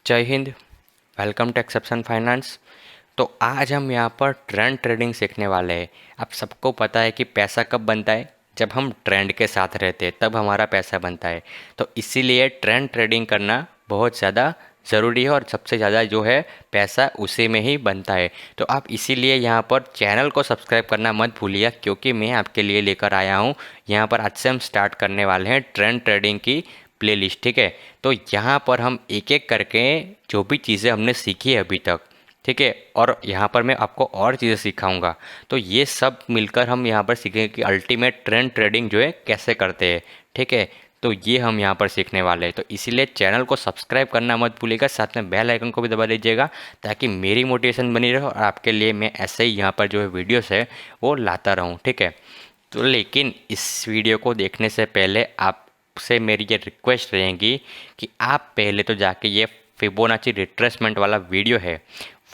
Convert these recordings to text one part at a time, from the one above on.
जय Hind. Welcome to exception finance. तो आज हम यहाँ पर ट्रेंड ट्रेडिंग सीखने वाले हैं। आप सबको पता है कि पैसा कब बनता है, जब हम ट्रेंड के साथ रहते हैं तब हमारा पैसा बनता है। तो इसीलिए ट्रेंड ट्रेडिंग करना बहुत ज़्यादा ज़रूरी है और सबसे ज़्यादा जो है पैसा उसी में ही बनता है। तो आप इसीलिए यहाँ पर चैनल को सब्सक्राइब करना मत भूलिए, क्योंकि मैं आपके लिए लेकर आया हूँ। यहाँ पर आज से हम स्टार्ट करने वाले हैं ट्रेंड ट्रेडिंग की प्लेलिस्ट, ठीक है। तो यहाँ पर हम एक एक करके जो भी चीज़ें हमने सीखी है अभी तक, ठीक है, और यहाँ पर मैं आपको और चीज़ें सिखाऊंगा। तो ये सब मिलकर हम यहाँ पर सीखेंगे कि अल्टीमेट ट्रेंड ट्रेडिंग जो है कैसे करते हैं, ठीक है। तो ये हम यहाँ पर सीखने वाले हैं। तो इसीलिए चैनल को सब्सक्राइब करना मत भूलिएगा, साथ में बेल आइकन को भी दबा दीजिएगा, ताकि मेरी मोटिवेशन बनी रहे और आपके लिए मैं ऐसे ही यहाँ पर जो है वीडियोस है वो लाता रहूँ, ठीक है। तो लेकिन इस वीडियो को देखने से पहले आपसे मेरी ये रिक्वेस्ट रहेगी कि आप पहले तो जाके ये फिबोनाची रिट्रेसमेंट वाला वीडियो है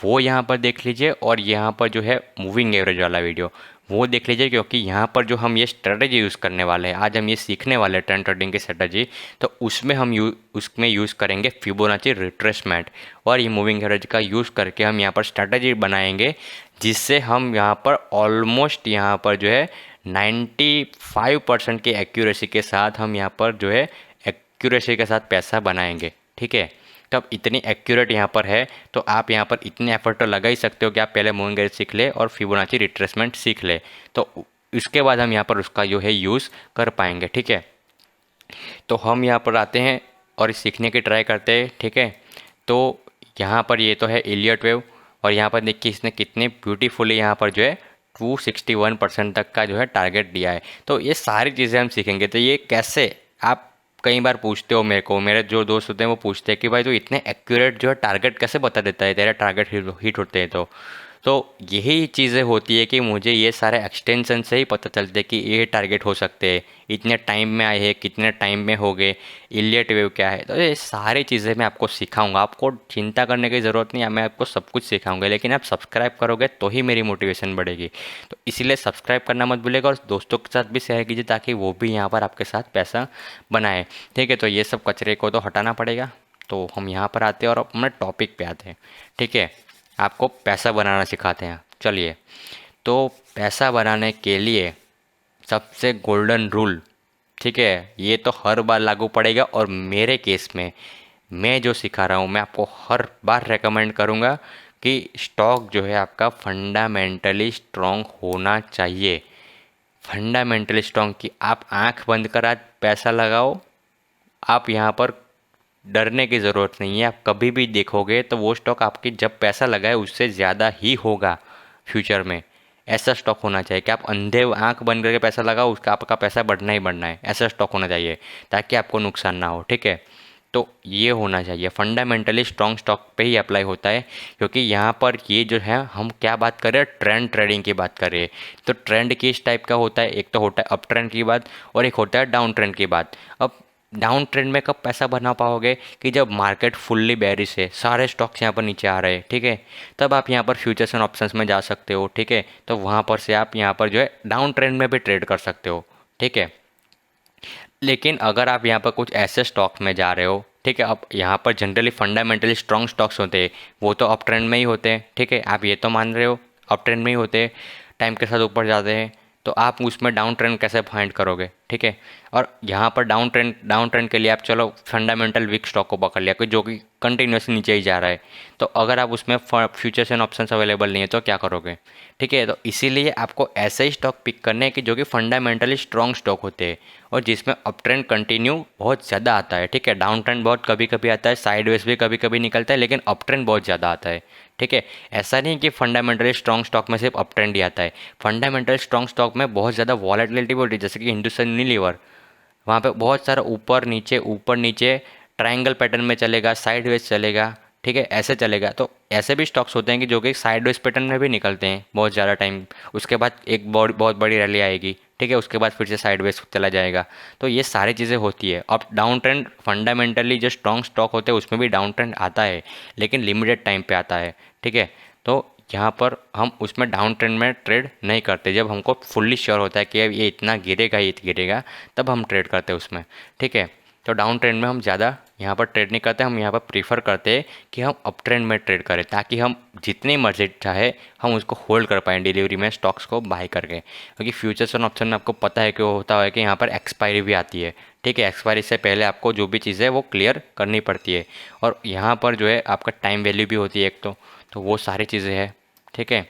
वो यहाँ पर देख लीजिए, और यहाँ पर जो है मूविंग एवरेज वाला वीडियो वो देख लीजिए, क्योंकि यहाँ पर जो हम ये स्ट्रेटजी यूज़ करने वाले हैं, आज हम ये सीखने वाले हैं ट्रेंड ट्रेडिंग की स्ट्रेटजी। तो उसमें हम उसमें यूज़ करेंगे फिबोनाची रिट्रेसमेंट, और ये मूविंग एवरेज का यूज़ करके हम यहाँ पर स्ट्रेटजी बनाएंगे, जिससे हम यहाँ पर ऑलमोस्ट यहाँ पर जो है 95% की एक्यूरेसी के साथ हम यहाँ पर जो है एक्यूरेसी के साथ पैसा बनाएंगे, ठीक है। तब इतनी एक्यूरेट यहाँ पर है, तो आप यहाँ पर इतने एफर्ट तो लगा ही सकते हो कि आप पहले मूविंग एवरेज सीख ले और फिबोनाची रिट्रेसमेंट सीख ले। तो उसके बाद हम यहाँ पर उसका जो है यूज़ कर पाएंगे, ठीक है। तो हम यहाँ पर आते हैं और सीखने की ट्राई करते हैं, ठीक है। तो यहाँ पर ये तो है इलियट वेव, और यहाँ पर देखिए इसने कितने ब्यूटीफुली यहाँ पर जो है 261% तक का जो है टारगेट दिया है। तो ये सारी चीज़ें हम सीखेंगे। तो ये कैसे, आप कई बार पूछते हो मेरे को, मेरे जो दोस्त होते हैं वो पूछते हैं कि भाई तो इतने एक्यूरेट जो है टारगेट कैसे बता देता है, तेरे टारगेट हिट होते हैं। तो यही चीज़ें होती है कि मुझे ये सारे एक्सटेंशन से ही पता चलते हैं कि ये टारगेट हो सकते हैं, इतने टाइम में आए हैं, कितने टाइम में हो गए, इलियट वेव क्या है। तो ये सारी चीज़ें मैं आपको सिखाऊंगा, आपको चिंता करने की ज़रूरत नहीं है, मैं आपको सब कुछ सिखाऊंगा। लेकिन आप सब्सक्राइब करोगे तो ही मेरी मोटिवेशन बढ़ेगी। तो इसीलिए सब्सक्राइब करना मत भूलिएगा, और दोस्तों के साथ भी शेयर कीजिए ताकि वो भी यहाँ पर आपके साथ पैसा बनाए, ठीक है। तो ये सब कचरे को तो हटाना पड़ेगा। तो हम यहाँ पर आते हैं और अपने टॉपिक पे आते हैं, ठीक है। आपको पैसा बनाना सिखाते हैं, चलिए। तो पैसा बनाने के लिए सबसे गोल्डन रूल, ठीक है, ये तो हर बार लागू पड़ेगा, और मेरे केस में मैं जो सिखा रहा हूँ मैं आपको हर बार रेकमेंड करूँगा कि स्टॉक जो है आपका फंडामेंटली स्ट्रॉन्ग होना चाहिए। फंडामेंटली स्ट्रॉन्ग की आप आंख बंद कर आज पैसा लगाओ, आप यहाँ पर डरने की ज़रूरत नहीं है। आप कभी भी देखोगे तो वो स्टॉक आपकी जब पैसा लगाए उससे ज़्यादा ही होगा फ्यूचर में। ऐसा स्टॉक होना चाहिए कि आप अंधे आंख बंद करके पैसा लगाओ, उसका आपका पैसा बढ़ना ही बढ़ना है। ऐसा स्टॉक होना चाहिए ताकि आपको नुकसान ना हो, ठीक है। तो ये होना चाहिए, फंडामेंटली स्ट्रॉन्ग स्टॉक पे ही अप्लाई होता है, क्योंकि यहाँ पर ये जो है हम क्या बात कर रहे हैं, ट्रेंड ट्रेडिंग की बात कर रहे हैं। तो ट्रेंड किस टाइप का होता है, एक तो होता है अप ट्रेंड की बात, और एक होता है डाउन ट्रेंड की बात। अब डाउन ट्रेंड में कब पैसा बना पाओगे, कि जब मार्केट फुल्ली बेरिश है, सारे स्टॉक्स यहाँ पर नीचे आ रहे हैं, ठीक है। तब आप यहाँ पर फ्यूचर्स एंड ऑप्शंस में जा सकते हो, ठीक है। तो वहाँ पर से आप यहाँ पर जो है डाउन ट्रेंड में भी ट्रेड कर सकते हो, ठीक है। लेकिन अगर आप यहाँ पर कुछ ऐसे स्टॉक्स में जा रहे हो, ठीक है, अब यहाँ पर जनरली फंडामेंटली स्ट्रॉन्ग स्टॉक्स होते हैं, वो तो अप ट्रेंड में ही होते हैं, ठीक है। आप ये तो मान रहे हो अप ट्रेंड में ही होते हैं, टाइम के साथ ऊपर जाते हैं। तो आप उसमें डाउन ट्रेंड कैसे फाइंड करोगे, ठीक है। और यहाँ पर डाउन ट्रेंड के लिए आप चलो फंडामेंटल वीक स्टॉक को पकड़ लिया, जो कि कंटिन्यूसली नीचे ही जा रहा है। तो अगर आप उसमें फ्यूचर्स एंड ऑप्शंस अवेलेबल नहीं है तो क्या करोगे, ठीक है। तो इसीलिए आपको ऐसे ही स्टॉक पिक करने हैं कि जो कि फंडामेंटली स्ट्रॉन्ग स्टॉक होते हैं, और जिसमें अप ट्रेंड कंटिन्यू बहुत ज़्यादा आता है, ठीक है। डाउन ट्रेंड बहुत कभी कभी आता है, साइडवेज भी कभी कभी निकलता है, लेकिन अप ट्रेंड बहुत ज़्यादा आता है, ठीक है। ऐसा नहीं कि फंडामेंटली स्ट्रॉन्ग स्टॉक में सिर्फ अप ट्रेंड ही आता है, फंडामेंटल स्ट्रॉन्ग स्टॉक में बहुत ज़्यादा वॉलेटिलिटी भी होती है, जैसे कि हिंदुस्तान यूनिलीवर, वहाँ पे बहुत सारा ऊपर नीचे ट्रायंगल पैटर्न में चलेगा, साइडवेज चलेगा, ठीक है, ऐसे चलेगा। तो ऐसे भी स्टॉक्स होते हैं कि जो कि साइडवेज पैटर्न में भी निकलते हैं बहुत ज़्यादा टाइम, उसके बाद एक बहुत बड़ी रैली आएगी, ठीक है, उसके बाद फिर से साइडवेज चला जाएगा। तो ये सारी चीज़ें होती है। अब डाउन ट्रेंड फंडामेंटली जो स्ट्रॉन्ग स्टॉक होते हैं उसमें भी डाउन ट्रेंड आता है, लेकिन लिमिटेड टाइम पे आता है, ठीक है। तो यहाँ पर हम उसमें डाउन ट्रेंड में ट्रेड नहीं करते, जब हमको फुल्ली श्योर होता है कि अब ये इतना गिरेगा, तब हम ट्रेड करते हैं उसमें, ठीक है। तो डाउन ट्रेंड में हम ज़्यादा यहाँ पर ट्रेड नहीं करते, हम यहाँ पर प्रीफर करते हैं कि हम अप ट्रेंड में ट्रेड करें, ताकि हम जितनी मर्जी चाहे हम उसको होल्ड कर पाएँ डिलीवरी में स्टॉक्स को बाय करके। क्योंकि फ्यूचर्स और ऑप्शन में आपको पता है कि वो होता है कि यहाँ पर एक्सपायरी भी आती है, ठीक है। एक्सपायरी से पहले आपको जो भी चीज़ है वो क्लियर करनी पड़ती है, और यहाँ पर जो है आपका टाइम वैल्यू भी होती है एक तो वो सारी चीज़ें हैं, ठीक है।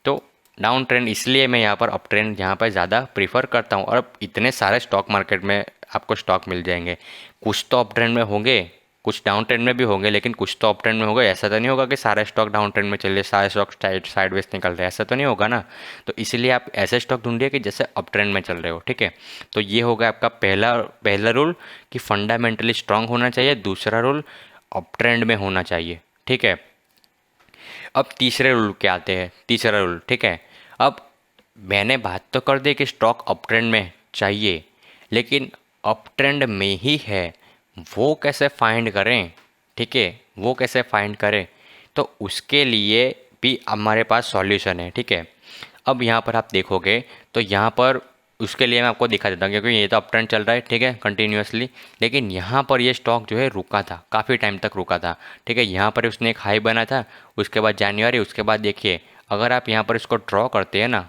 तो डाउन ट्रेंड इसलिए मैं यहाँ पर अप ट्रेंड यहाँ पर ज़्यादा प्रीफर करता हूँ। और अब इतने सारे स्टॉक मार्केट में आपको स्टॉक मिल जाएंगे, कुछ तो अप ट्रेंड में होंगे, कुछ डाउन ट्रेंड में भी होंगे, लेकिन कुछ तो अप ट्रेंड में होगा। ऐसा तो नहीं होगा कि सारे स्टॉक डाउन ट्रेंड में चल रहे, सारे स्टॉक साइडवेज निकल रहे हैं, ऐसा तो नहीं होगा ना। तो इसीलिए आप ऐसे स्टॉक ढूंढिए कि जैसे अप ट्रेंड में चल रहे हो, ठीक है। तो ये होगा आपका पहला पहला रूल कि फंडामेंटली स्ट्रांग होना चाहिए। दूसरा रूल अप ट्रेंड में होना चाहिए, ठीक है। अब तीसरे रूल के आते हैं, तीसरा रूल, ठीक है। अब मैंने बात तो कर दी कि स्टॉक अप ट्रेंड में चाहिए, लेकिन अप ट्रेंड में ही है वो कैसे फाइंड करें, ठीक है, वो कैसे फाइंड करें। तो उसके लिए भी हमारे पास सॉल्यूशन है, ठीक है। अब यहाँ पर आप देखोगे तो यहाँ पर उसके लिए मैं आपको दिखा देता हूँ, क्योंकि ये तो अप ट्रेंड चल रहा है, ठीक है, कंटिन्यूसली। लेकिन यहाँ पर ये स्टॉक जो है रुका था, काफ़ी टाइम तक रुका था, ठीक है। यहाँ पर उसने एक हाई बना था, उसके बाद जनवरी, उसके बाद देखिए अगर आप यहाँ पर इसको ड्रॉ करते हैं ना,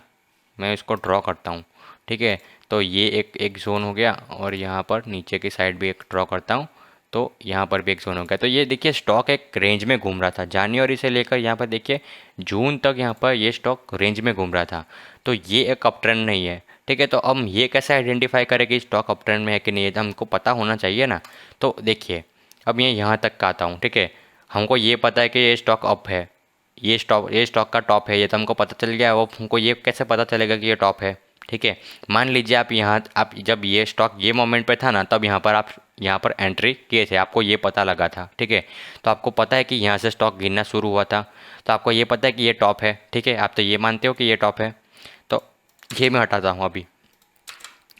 मैं इसको ड्रॉ करता हूँ, ठीक है। तो ये एक एक जोन हो गया, और यहाँ पर नीचे की साइड भी एक ड्रॉ करता हूँ, तो यहाँ पर भी एक जोन हो गया। तो ये देखिए स्टॉक एक रेंज में घूम रहा था, जनवरी से लेकर यहाँ पर देखिए जून तक यहाँ पर ये स्टॉक रेंज में घूम रहा था। तो ये एक अप ट्रेंड नहीं है, ठीक है। तो हम ये कैसे आइडेंटिफाई करें कि स्टॉक अप ट्रेंड में है कि नहीं है, तो हमको पता होना चाहिए ना। तो देखिए अब ये यहाँ तक का आता हूँ, ठीक है। हमको ये पता है कि ये स्टॉक अप है, ये स्टॉक का टॉप है, ये तो हमको पता चल गया। वो हमको ये कैसे पता चलेगा कि ये टॉप है, ठीक है। मान लीजिए आप जब ये स्टॉक ये मोमेंट पे था ना, तब यहाँ पर आप यहाँ पर एंट्री किए थे, आपको ये पता लगा था, ठीक है। तो आपको पता है कि यहाँ से स्टॉक गिरना शुरू हुआ था, तो आपको ये पता है कि ये टॉप है, ठीक है। आप तो ये मानते हो कि ये टॉप है, तो ये मैं हटाता हूँ अभी,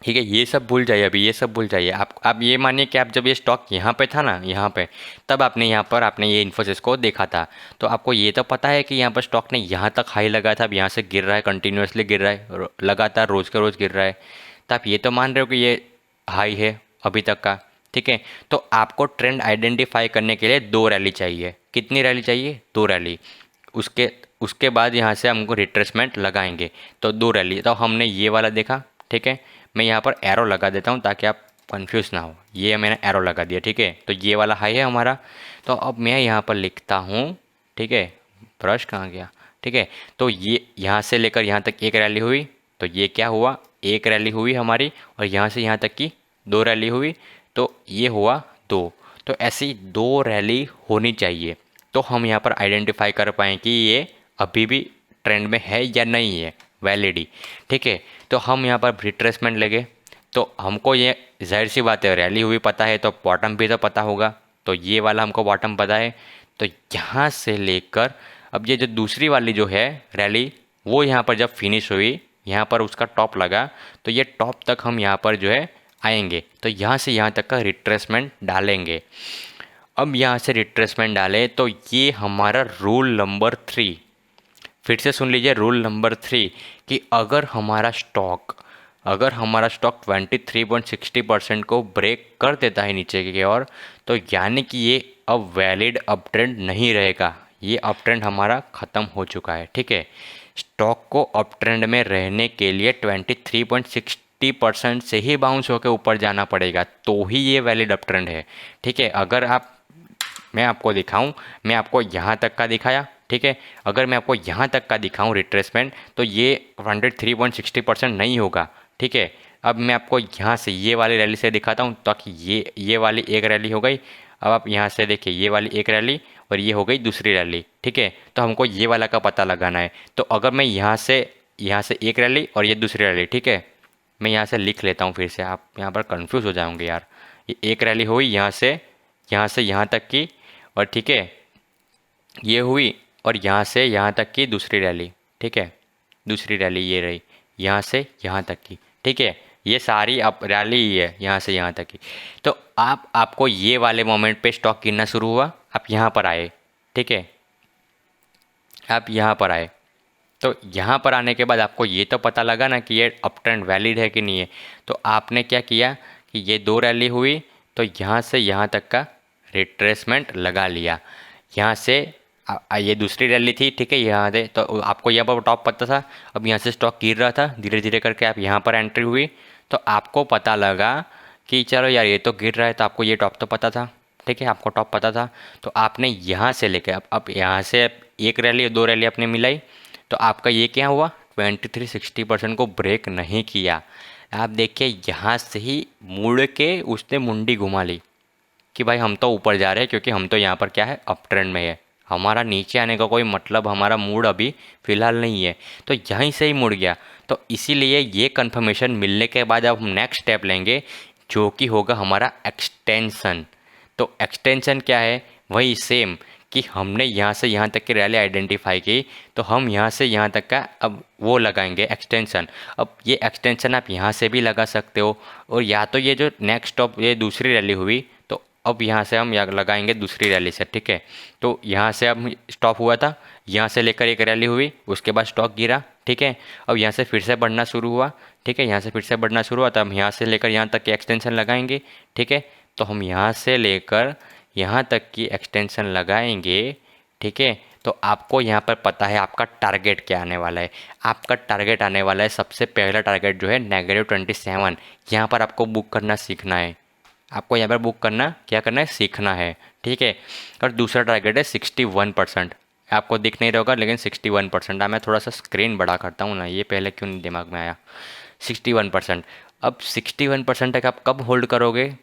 ठीक है। ये सब भूल जाइए, अभी ये सब भूल जाइए। आप ये मानिए कि आप जब ये स्टॉक यहाँ पे था ना, यहाँ पे, तब आपने ये इन्फोसिस को देखा था। तो आपको ये तो पता है कि यहाँ पर स्टॉक ने यहाँ तक हाई लगा था, अब यहाँ से गिर रहा है, कंटिन्यूसली गिर रहा है, लगातार रोज़ के रोज़ गिर रहा है। तो आप ये तो मान रहे हो कि ये हाई है अभी तक का, ठीक है। तो आपको ट्रेंड आइडेंटिफाई करने के लिए 2 रैली चाहिए। कितनी रैली चाहिए? 2 रैली। उसके उसके बाद यहाँ से हमको रिट्रेसमेंट लगाएंगे, तो 2 रैली। तो हमने ये वाला देखा, ठीक है। मैं यहाँ पर एरो लगा देता हूँ ताकि आप कंफ्यूज ना हो। ये मैंने एरो लगा दिया, ठीक है। तो ये वाला हाई है हमारा। तो अब मैं यहाँ पर लिखता हूँ, ठीक है। ब्रश कहाँ गया, ठीक है। तो ये यहाँ से लेकर यहाँ तक एक रैली हुई, तो ये क्या हुआ, एक रैली हुई हमारी, और यहाँ से यहाँ तक की 2 रैली हुई, तो ये हुआ 2। तो ऐसी 2 रैली होनी चाहिए, तो हम यहाँ पर आइडेंटिफाई कर पाएँ कि ये अभी भी ट्रेंड में है या नहीं है, वैलिडी, ठीक है। तो हम यहाँ पर रिट्रेसमेंट लेंगे, तो हमको ये जाहिर सी बात है रैली हुई पता है, तो बॉटम भी तो पता होगा। तो ये वाला हमको बॉटम पता है, तो यहाँ से लेकर अब ये जो दूसरी वाली जो है रैली, वो यहाँ पर जब फिनिश हुई, यहाँ पर उसका टॉप लगा, तो ये टॉप तक हम यहाँ पर जो है आएंगे, तो यहाँ से यहाँ तक का रिट्रेसमेंट डालेंगे। अब यहाँ से रिट्रेसमेंट डालें तो ये हमारा रूल नंबर 3, फिर से सुन लीजिए, रूल नंबर 3 कि अगर हमारा स्टॉक 23.60% को ब्रेक कर देता है नीचे की ओर, तो यानी कि ये अब वैलिड अप ट्रेंड नहीं रहेगा, ये अप ट्रेंड हमारा ख़त्म हो चुका है, ठीक है। स्टॉक को अप ट्रेंड में रहने के लिए 23.60% से ही बाउंस होकर ऊपर जाना पड़ेगा, तो ही ये वैलिड अप ट्रेंड है, ठीक है। अगर मैं आपको दिखाऊं, मैं आपको यहाँ तक का दिखाया, ठीक है। अगर मैं आपको यहाँ तक का दिखाऊं रिट्रेसमेंट, तो ये 103.60% नहीं होगा, ठीक है। अब मैं आपको यहाँ से ये वाली रैली से दिखाता हूँ, ताकि ये वाली एक रैली हो गई। अब आप यहाँ से देखिए, ये वाली एक रैली और ये हो गई दूसरी रैली, ठीक है। तो हमको ये वाला का पता लगाना है। तो अगर मैं यहाँ से एक रैली और ये दूसरी रैली, ठीक है, मैं यहाँ से लिख लेता हूँ फिर से, आप यहाँ पर कन्फ्यूज़ हो जाओगे यार। ये एक रैली हुई यहाँ से यहाँ तक की, और ठीक है ये हुई, और यहाँ से यहाँ तक की दूसरी रैली, ठीक है, दूसरी रैली ये रही यहाँ से यहाँ तक की, ठीक है। ये सारी अब रैली ही है यहाँ से यहाँ तक की। तो आपको ये वाले मोमेंट पे स्टॉक गिरना शुरू हुआ, आप यहाँ पर आए, ठीक है, आप यहाँ पर आए। तो यहाँ पर आने के बाद आपको ये तो पता लगा ना कि ये अप ट्रेंड वैलिड है कि नहीं है। तो आपने क्या किया कि ये 2 रैली हुई, तो यहाँ से यहाँ तक का रिट्रेसमेंट लगा लिया। यहाँ से ये दूसरी रैली थी, ठीक है, यहाँ से तो आपको यहाँ पर टॉप पता था। अब यहाँ से स्टॉक गिर रहा था, धीरे धीरे करके आप यहाँ पर एंट्री हुई तो आपको पता लगा कि चलो यार ये तो गिर रहा है, तो आपको ये टॉप तो पता था, ठीक है, आपको टॉप पता था। तो आपने यहाँ से लेके अब यहाँ से एक रैली दो रैली आपने मिलाई तो आपका ये क्या हुआ, 2360% को ब्रेक नहीं किया। आप देखिए यहाँ से ही मुड़ के उसने मुंडी घुमा ली कि भाई हम तो ऊपर जा रहे हैं, क्योंकि हम तो यहाँ पर क्या है, अप ट्रेंड में है, हमारा नीचे आने का कोई मतलब, हमारा मूड अभी फ़िलहाल नहीं है। तो यहीं से ही मुड़ गया। तो इसीलिए ये कन्फर्मेशन मिलने के बाद अब हम नेक्स्ट स्टेप लेंगे जो कि होगा हमारा एक्सटेंशन। तो एक्सटेंशन क्या है, वही सेम कि हमने यहाँ से यहाँ तक की रैली आइडेंटिफाई की, तो हम यहाँ से यहाँ तक का अब वो लगाएंगे एक्सटेंशन। अब ये एक्सटेंशन आप यहाँ से भी लगा सकते हो, और या तो ये जो नेक्स्ट स्टॉप ये दूसरी रैली हुई तो अब यहाँ से हम लगाएंगे दूसरी रैली से, ठीक है। तो यहाँ से अब स्टॉप हुआ था, यहाँ से लेकर एक रैली हुई, उसके बाद स्टॉक गिरा, ठीक है। अब यहाँ से फिर से बढ़ना शुरू हुआ, ठीक है, यहाँ से फिर से बढ़ना शुरू हुआ, तो हम यहाँ से लेकर यहाँ तक की एक्सटेंशन लगाएंगे, ठीक है। तो हम यहाँ से लेकर यहाँ तक की एक्सटेंशन लगाएंगे, ठीक है। तो आपको यहाँ पर पता है आपका टारगेट क्या आने वाला है। आपका टारगेट आने वाला है, सबसे पहला टारगेट जो है -27। यहाँ पर आपको बुक करना सीखना है, आपको यहाँ पर बुक करना क्या करना है, सीखना है, ठीक है। और दूसरा टारगेट है 61%। आपको दिख नहीं रहा होगा लेकिन 61%। मैं थोड़ा सा स्क्रीन बड़ा करता हूँ ना, ये पहले क्यों नहीं दिमाग में आया। 61%। अब 61% तक आप कब होल्ड करोगे,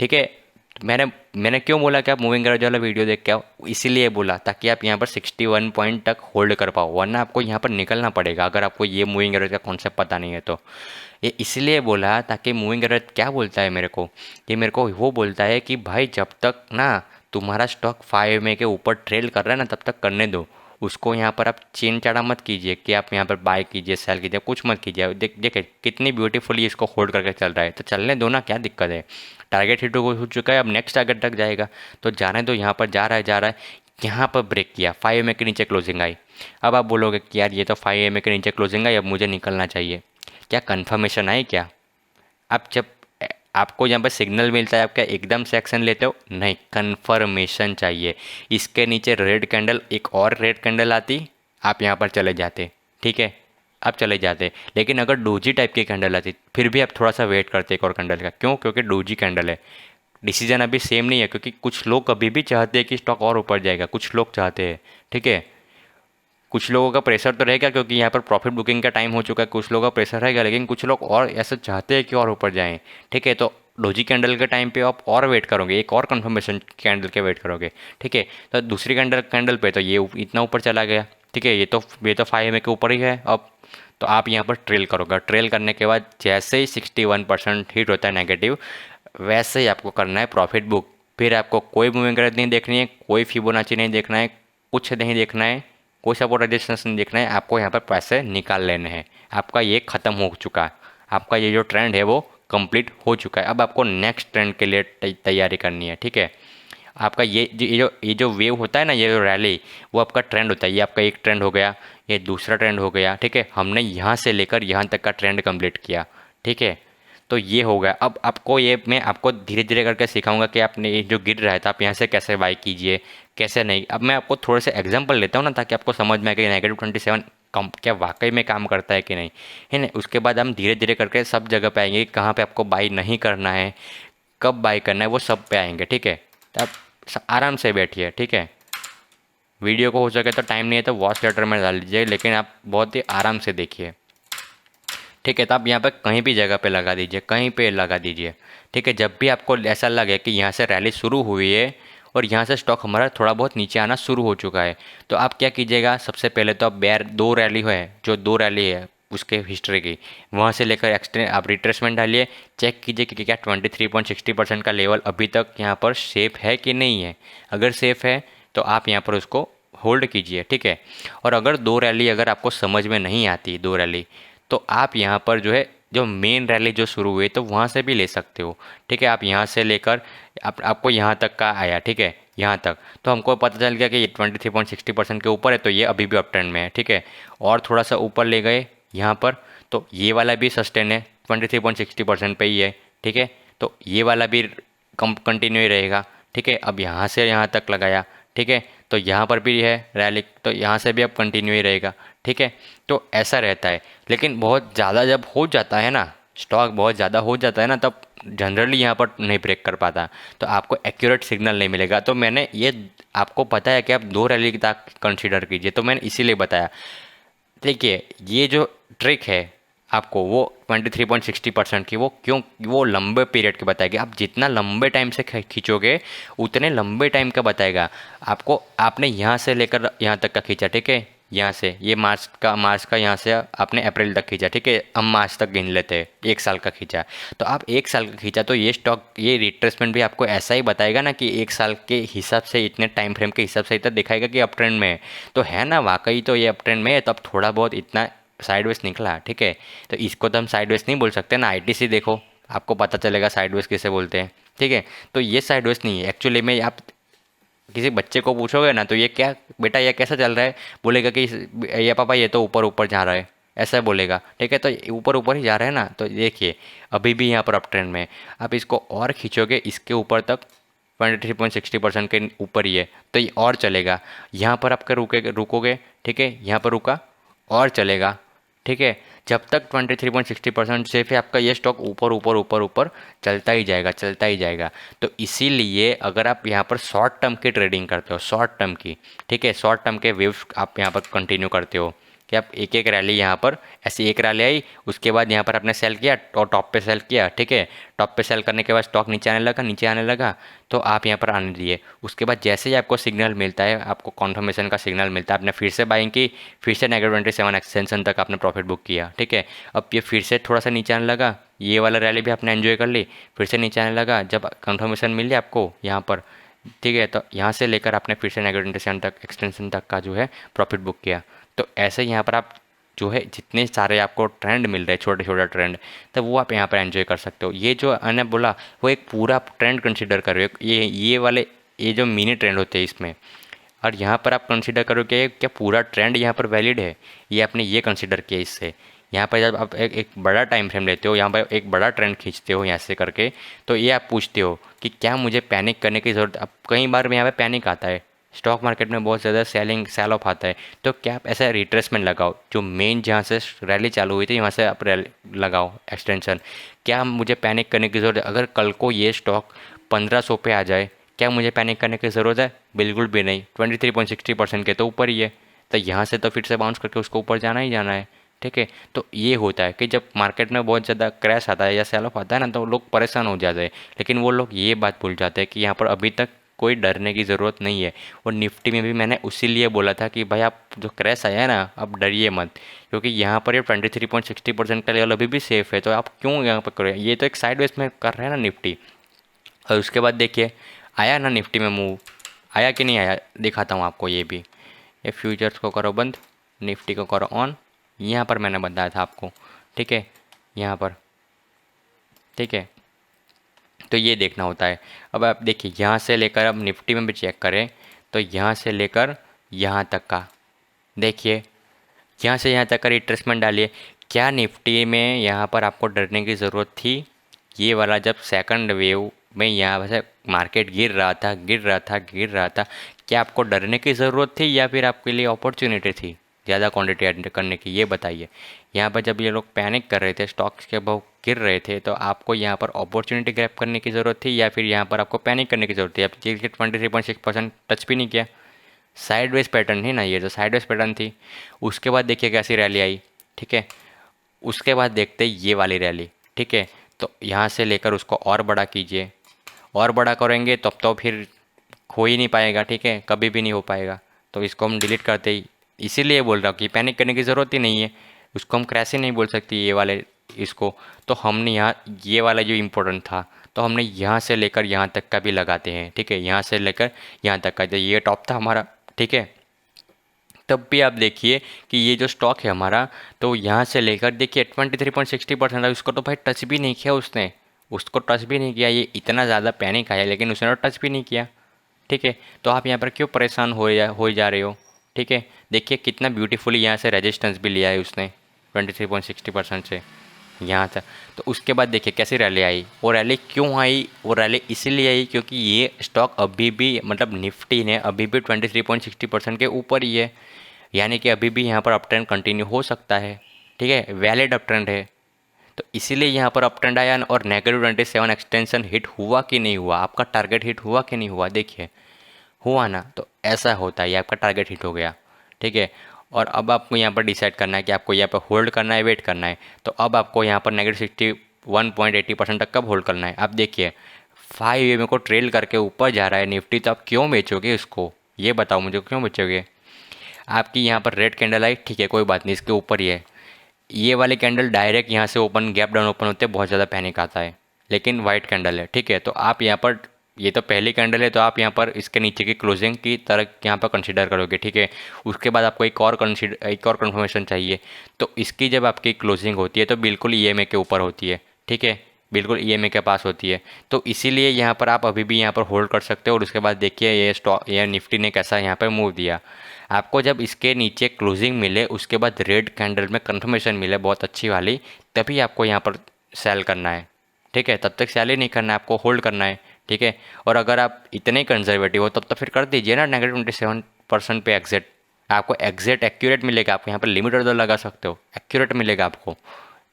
ठीक है। मैंने क्यों बोला कि आप मूविंग एवरेज वाला वीडियो देख के आओ, इसीलिए बोला ताकि आप यहाँ पर 61 पॉइंट तक होल्ड कर पाओ, वरना आपको यहाँ पर निकलना पड़ेगा अगर आपको ये मूविंग एवरेज का कॉन्सेप्ट पता नहीं है तो। ये इसलिए बोला ताकि मूविंग एवरेज क्या बोलता है मेरे को, ये मेरे को वो बोलता है कि भाई जब तक ना तुम्हारा स्टॉक 5 में के ऊपर ट्रेल कर रहा है ना, तब तक करने दो उसको। यहाँ पर आप चेन चढ़ा मत कीजिए कि आप यहाँ पर बाय कीजिए सेल कीजिए, कुछ मत कीजिए। देखिए कितनी ब्यूटीफुली इसको होल्ड करके चल रहा है, तो चलने दो ना, क्या दिक्कत है। टारगेट हिट हो चुका है, अब नेक्स्ट टारगेट तक जाएगा, तो जाने दो। यहाँ पर जा रहा है, यहाँ पर ब्रेक किया, 5 के नीचे क्लोजिंग आई। अब आप बोलोगे कि यार ये तो 5 के नीचे क्लोजिंग आई, अब मुझे निकलना चाहिए। क्या कन्फर्मेशन आई क्या? आप जब आपको यहाँ पर सिग्नल मिलता है आप क्या एकदम से एक्शन लेते हो? नहीं, कन्फर्मेशन चाहिए। इसके नीचे रेड कैंडल, एक और रेड कैंडल आती, आप यहाँ पर चले जाते, ठीक है, आप चले जाते। लेकिन अगर डोजी टाइप की कैंडल आती फिर भी आप थोड़ा सा वेट करते एक और कैंडल का। क्यों? क्योंकि डोजी कैंडल है, डिसीजन अभी सेम नहीं है, क्योंकि कुछ लोग अभी भी चाहते हैं कि स्टॉक और ऊपर जाएगा, कुछ लोग चाहते हैं, ठीक है। कुछ लोगों का प्रेशर तो रहेगा क्योंकि यहाँ पर प्रॉफिट बुकिंग का टाइम हो चुका है, कुछ लोगों का प्रेशर रहेगा, लेकिन कुछ लोग और ऐसा चाहते हैं कि और ऊपर जाएं, ठीक है। तो डोजी कैंडल के टाइम पे आप और वेट करोगे, एक और कंफर्मेशन कैंडल के वेट करोगे, ठीक है। तो दूसरी कैंडल पे तो ये इतना ऊपर चला गया, ठीक है, ये तो 5 के ऊपर ही है अब। तो आप यहाँ पर ट्रेल करोगे, ट्रेल करने के बाद जैसे ही 61% हिट होता है नेगेटिव, वैसे ही आपको करना है प्रॉफिट बुक। फिर आपको कोई मूविंग एवरेज नहीं देखनी है, कोई फिबोनाची नहीं देखना है, कुछ नहीं देखना है, कोई सपोर्ट रेजिस्टेंस नहीं देखना है, आपको यहाँ पर पैसे निकाल लेने हैं। आपका ये ख़त्म हो चुका है, आपका ये जो ट्रेंड है वो कंप्लीट हो चुका है। अब आपको नेक्स्ट ट्रेंड के लिए तैयारी करनी है, ठीक है। आपका ये जो वेव होता है ना, ये जो रैली, वो आपका ट्रेंड होता है। ये आपका एक ट्रेंड हो गया, ये दूसरा ट्रेंड हो गया, ठीक है। हमने यहाँ से लेकर यहाँ तक का ट्रेंड कंप्लीट किया, ठीक है। तो ये हो गया। अब आपको ये मैं आपको धीरे धीरे करके सिखाऊंगा कि आपने ये जो गिर रहा था आप यहाँ से कैसे बाई कीजिए, कैसे नहीं। अब मैं आपको थोड़े से एग्जांपल लेता हूँ ना, ताकि आपको समझ में आए कि -27 कम क्या वाकई में काम करता है कि नहीं, है ना। उसके बाद हम धीरे धीरे करके सब जगह पे आएंगे, कहाँ पे आपको बाई नहीं करना है, कब बाई करना है, वो सब पे आएंगे, ठीक है। तो आप आराम से बैठिए, ठीक है। वीडियो को हो सके तो टाइम नहीं है तो वॉच लेटर में डाल दीजिए, लेकिन आप बहुत ही आराम से देखिए, ठीक है। तो आप यहाँ पर कहीं भी जगह पे लगा दीजिए, कहीं पे लगा दीजिए, ठीक है। जब भी आपको ऐसा लगे कि यहाँ से रैली शुरू हुई है और यहाँ से स्टॉक हमारा थोड़ा बहुत नीचे आना शुरू हो चुका है, तो आप क्या कीजिएगा, सबसे पहले तो आप दो रैली है, जो दो रैली है उसके हिस्ट्री की, वहाँ से लेकर एक्सटेंड आप रिट्रेसमेंट डालिए, चेक कीजिए कि क्या 23.60% का लेवल अभी तक यहाँ पर सेफ है कि नहीं है। अगर सेफ है तो आप यहाँ पर उसको होल्ड कीजिए, ठीक है। और अगर दो रैली अगर आपको समझ में नहीं आती, दो रैली, तो आप यहाँ पर जो है जो मेन रैली जो शुरू हुई तो वहाँ से भी ले सकते हो, ठीक है। आप यहाँ से लेकर आपको यहाँ तक का आया, ठीक है, यहाँ तक, तो हमको पता चल गया कि ये 23.60% के ऊपर है, तो ये अभी भी अप ट्रेंड में है, ठीक है। और थोड़ा सा ऊपर ले गए यहाँ पर, तो ये वाला भी सस्टेन है, 23.60% पे ही है, ठीक है। तो ये वाला भी कंटिन्यू ही रहेगा, ठीक है। अब यहाँ से यहाँ तक लगाया, ठीक है, तो यहाँ पर भी है रैली, तो यहाँ से भी अब कंटिन्यू ही रहेगा, ठीक है। तो ऐसा रहता है। लेकिन बहुत ज़्यादा जब हो जाता है ना, स्टॉक बहुत ज़्यादा हो जाता है ना, तब जनरली यहाँ पर नहीं ब्रेक कर पाता, तो आपको एक्यूरेट सिग्नल नहीं मिलेगा। तो मैंने ये, आपको पता है कि आप 2 रैली तक कंसिडर कीजिए, तो मैंने इसीलिए बताया। देखिए ये जो ट्रिक है आपको वो 23.60% की, वो क्यों, वो लंबे पीरियड की बताएगी। आप जितना लंबे टाइम से खींचोगे उतने लंबे टाइम का बताएगा आपको। आपने यहाँ से लेकर यहाँ तक का खींचा, ठीक है, यहाँ से ये मार्च का यहाँ से आपने अप्रैल तक खींचा, ठीक है, हम मार्च तक गिन लेते हैं, 1 साल का खींचा। तो आप 1 साल का खींचा, तो ये स्टॉक, ये रिट्रेसमेंट भी आपको ऐसा ही बताएगा ना कि 1 साल के हिसाब से, इतने टाइम फ्रेम के हिसाब से इतना दिखाएगा कि अप ट्रेंड में है। तो है ना, वाकई तो ये अप ट्रेंड में है, तो अब थोड़ा बहुत इतना साइडवेज निकला, ठीक है। तो इसको तो हम साइडवेज नहीं बोल सकते ना, आईटीसी देखो, आपको पता चलेगा साइडवेज किसे बोलते हैं, ठीक है। तो ये साइडवेज नहीं है एक्चुअली में। आप किसी बच्चे को पूछोगे ना, तो ये क्या बेटा, ये कैसा चल रहा है, बोलेगा कि ये पापा ये तो ऊपर ऊपर जा रहा है, ऐसा बोलेगा, ठीक है। तो ऊपर ऊपर ही जा रहा है ना, तो देखिए अभी भी यहाँ पर अप ट्रेंड में है। आप इसको और खींचोगे इसके ऊपर तक, 23.60% के ऊपर ही है, तो ये और चलेगा। यहाँ पर आपका रुकोगे, ठीक है, यहाँ पर रुका और चलेगा, ठीक है। जब तक 23.60% से फिर आपका ये स्टॉक ऊपर ऊपर ऊपर ऊपर चलता ही जाएगा, चलता ही जाएगा। तो इसीलिए अगर आप यहाँ पर शॉर्ट टर्म की ट्रेडिंग करते हो, शॉर्ट टर्म की, ठीक है, शॉर्ट टर्म के वेव्स आप यहाँ पर कंटिन्यू करते हो कि आप एक एक रैली यहाँ पर, ऐसी एक रैली आई, उसके बाद यहाँ पर आपने सेल किया और टॉप पे सेल किया, ठीक है। टॉप पे सेल करने के बाद स्टॉक नीचे आने लगा, नीचे आने लगा, तो आप यहाँ पर आने दिए। उसके बाद जैसे ही आपको सिग्नल मिलता है, आपको कॉन्फर्मेशन का सिग्नल मिलता है, आपने फिर से बाइंग की, फिर से -27 एक्सटेंशन तक आपने प्रॉफिट बुक किया, ठीक है। अब ये फिर से थोड़ा सा नीचे आने लगा, ये वाला रैली भी आपने एंजॉय कर ली, फिर से नीचे आने लगा, जब कन्फर्मेशन मिल गया आपको यहाँ पर, ठीक है, तो यहाँ से लेकर आपने फिर से -27 तक एक्सटेंशन तक का जो है प्रॉफिट बुक किया। तो ऐसे यहाँ पर आप जो है जितने सारे आपको ट्रेंड मिल रहे हैं, छोटे छोटे ट्रेंड, तो वो आप यहाँ पर एंजॉय कर सकते हो। ये जो मैंने बोला वो एक पूरा ट्रेंड कंसिडर करो, ये वाले, ये जो मिनी ट्रेंड होते हैं इसमें, और यहाँ पर आप कंसिडर करो कि क्या पूरा ट्रेंड यहाँ पर वैलिड है, ये आपने ये कंसिडर किया इससे। यहाँ पर जब आप एक बड़ा टाइम फ्रेम लेते हो, यहाँ पर एक बड़ा ट्रेंड खींचते हो यहाँ से करके, तो ये आप पूछते हो कि क्या मुझे पैनिक करने की ज़रूरत। अब कई बार यहाँ पे पैनिक आता है, स्टॉक मार्केट में बहुत ज़्यादा सेल ऑफ आता है, तो क्या आप ऐसा रिट्रेसमेंट लगाओ, जो मेन जहाँ से रैली चालू हुई थी वहाँ से आप रैली लगाओ एक्सटेंशन। क्या मुझे पैनिक करने की ज़रूरत है? अगर कल को ये स्टॉक 1500 पे आ जाए, क्या मुझे पैनिक करने की ज़रूरत है? बिल्कुल भी नहीं। 23.60% के तो ऊपर ही है, तो यहाँ से तो फिर से बाउंस करके उसको ऊपर जाना ही जाना है, ठीक है। तो ये होता है कि जब मार्केट में बहुत ज़्यादा क्रैश आता है या सेल ऑफ आता है ना, तो लोग परेशान हो जाते हैं। लेकिन वो लोग ये बात भूल जाते हैं कि यहाँ पर अभी तक कोई डरने की ज़रूरत नहीं है। और निफ्टी में भी मैंने उसीलिए बोला था कि भाई आप जो क्रैश आया है ना, अब डरिए मत, क्योंकि यहाँ पर ये 23.60% का लेवल अभी भी सेफ़ है, तो आप क्यों यहाँ पर करें। ये तो एक साइडवेज में कर रहे हैं ना निफ्टी। और उसके बाद देखिए आया ना निफ्टी में मूव, आया कि नहीं आया, दिखाता हूँ आपको। ये भी, ये फ्यूचर्स को करो बंद, निफ्टी को करो ऑन। यहाँ पर मैंने बताया था आपको, ठीक है, यहाँ पर, ठीक है। तो ये देखना होता है। अब आप देखिए यहाँ से लेकर, अब निफ्टी में भी चेक करें, तो यहाँ से लेकर यहाँ तक का देखिए, यहाँ से यहाँ तक का रिट्रेसमेंट डालिए। क्या निफ्टी में यहाँ पर आपको डरने की ज़रूरत थी? ये वाला जब सेकंड वेव में यहाँ से मार्केट गिर रहा था, गिर रहा था, गिर रहा था, क्या आपको डरने की ज़रूरत थी या फिर आपके लिए अपॉर्चुनिटी थी ज़्यादा क्वांटिटी ऐड करने की? ये बताइए। यहाँ पर जब ये लोग पैनिक कर रहे थे, स्टॉक्स के भाव गिर रहे थे, तो आपको यहाँ पर अपॉर्चुनिटी ग्रैब करने की ज़रूरत थी या फिर यहाँ पर आपको पैनिक करने की ज़रूरत थी? आप 23.6% टच भी नहीं किया। साइडवेज पैटर्न थी ना, ये जो साइडवेज पैटर्न थी। उसके बाद देखिए कैसी रैली आई, ठीक है। उसके बाद देखते ये वाली रैली, ठीक है। तो यहाँ से लेकर उसको और बड़ा कीजिए, और बड़ा करेंगे तब तो फिर हो ही नहीं पाएगा, ठीक है, कभी भी नहीं हो पाएगा। तो इसको हम डिलीट करते ही, इसीलिए बोल रहा हूँ कि पैनिक करने की ज़रूरत ही नहीं है। उसको हम क्रैश ही नहीं बोल सकते ये वाले इसको। तो हमने यहाँ ये वाला जो इम्पोर्टेंट था, तो हमने यहाँ से लेकर यहाँ तक का भी लगाते हैं, ठीक है। यहाँ से लेकर यहाँ तक का, जो ये टॉप था हमारा, ठीक है। तब भी आप देखिए कि ये जो स्टॉक है हमारा, तो यहाँ से लेकर देखिए 23.60% है, उसको तो भाई टच भी नहीं किया उसने, उसको टच भी नहीं किया। ये इतना ज़्यादा पैनिक आया लेकिन उसने तो टच भी नहीं किया, ठीक है। तो आप यहाँ पर क्यों परेशान हो जा रहे हो, ठीक है। देखिए कितना ब्यूटीफुली यहाँ से रेजिस्टेंस भी लिया है उसने 23.60% से, यहाँ तक। तो उसके बाद देखिए कैसी रैली आई। वो रैली क्यों आई? वो रैली इसीलिए आई क्योंकि ये स्टॉक अभी भी मतलब निफ्टी ने अभी भी 23.60% के ऊपर ही है, यानी कि अभी भी यहाँ पर अप ट्रेंड कंटिन्यू हो सकता है। ठीक है, वैलिड अप ट्रेंड है। तो इसीलिए यहाँ पर अप ट्रेंड आया। और -27 एक्सटेंशन हिट हुआ कि नहीं हुआ, आपका टारगेट हिट हुआ कि नहीं हुआ, देखिए हुआ ना। तो ऐसा होता है, ये आपका टारगेट हिट हो गया। ठीक है, और अब आपको यहाँ पर डिसाइड करना है कि आपको यहाँ पर होल्ड करना है, वेट करना है। तो अब आपको यहाँ पर -61.80% तक कब होल्ड करना है। आप देखिए 5 EMA को ट्रेल करके ऊपर जा रहा है निफ्टी, तो आप क्यों बेचोगे इसको, ये बताओ मुझे, क्यों बेचोगे। आपकी यहाँ पर रेड कैंडल आई, ठीक है कोई बात नहीं, इसके ऊपर ही है। ये वाले कैंडल डायरेक्ट यहाँ से ओपन, गैप डाउन ओपन होते हैं, बहुत ज़्यादा पैनिक आता है। लेकिन वाइट कैंडल है, ठीक है, तो आप यहाँ पर, ये तो पहली कैंडल है, तो आप यहाँ पर इसके नीचे की क्लोजिंग की तरह यहाँ पर कंसीडर करोगे। ठीक है, उसके बाद आपको एक और कंफर्मेशन चाहिए। तो इसकी जब आपकी क्लोजिंग होती है तो बिल्कुल EMA के ऊपर होती है। ठीक है, बिल्कुल EMA के पास होती है। तो इसीलिए यहाँ पर आप अभी भी यहाँ पर होल्ड कर सकते हो। और उसके बाद देखिए ये स्टॉक, ये निफ्टी ने कैसा यहाँ पर मूव दिया। आपको जब इसके नीचे क्लोजिंग मिले, उसके बाद रेड कैंडल में कंफर्मेशन मिले बहुत अच्छी वाली, तभी आपको यहाँ पर सेल करना है। ठीक है, तब तक सेल ही नहीं करना है, आपको होल्ड करना है। ठीक है, और अगर आप इतने कंजर्वेटिव हो तब तो फिर कर दीजिए ना -27% पे एग्जिट। आपको एग्जिट एक्यूरेट मिलेगा, आप यहाँ पर लिमिट ऑर्डर लगा सकते हो, एक्यूरेट मिलेगा आपको।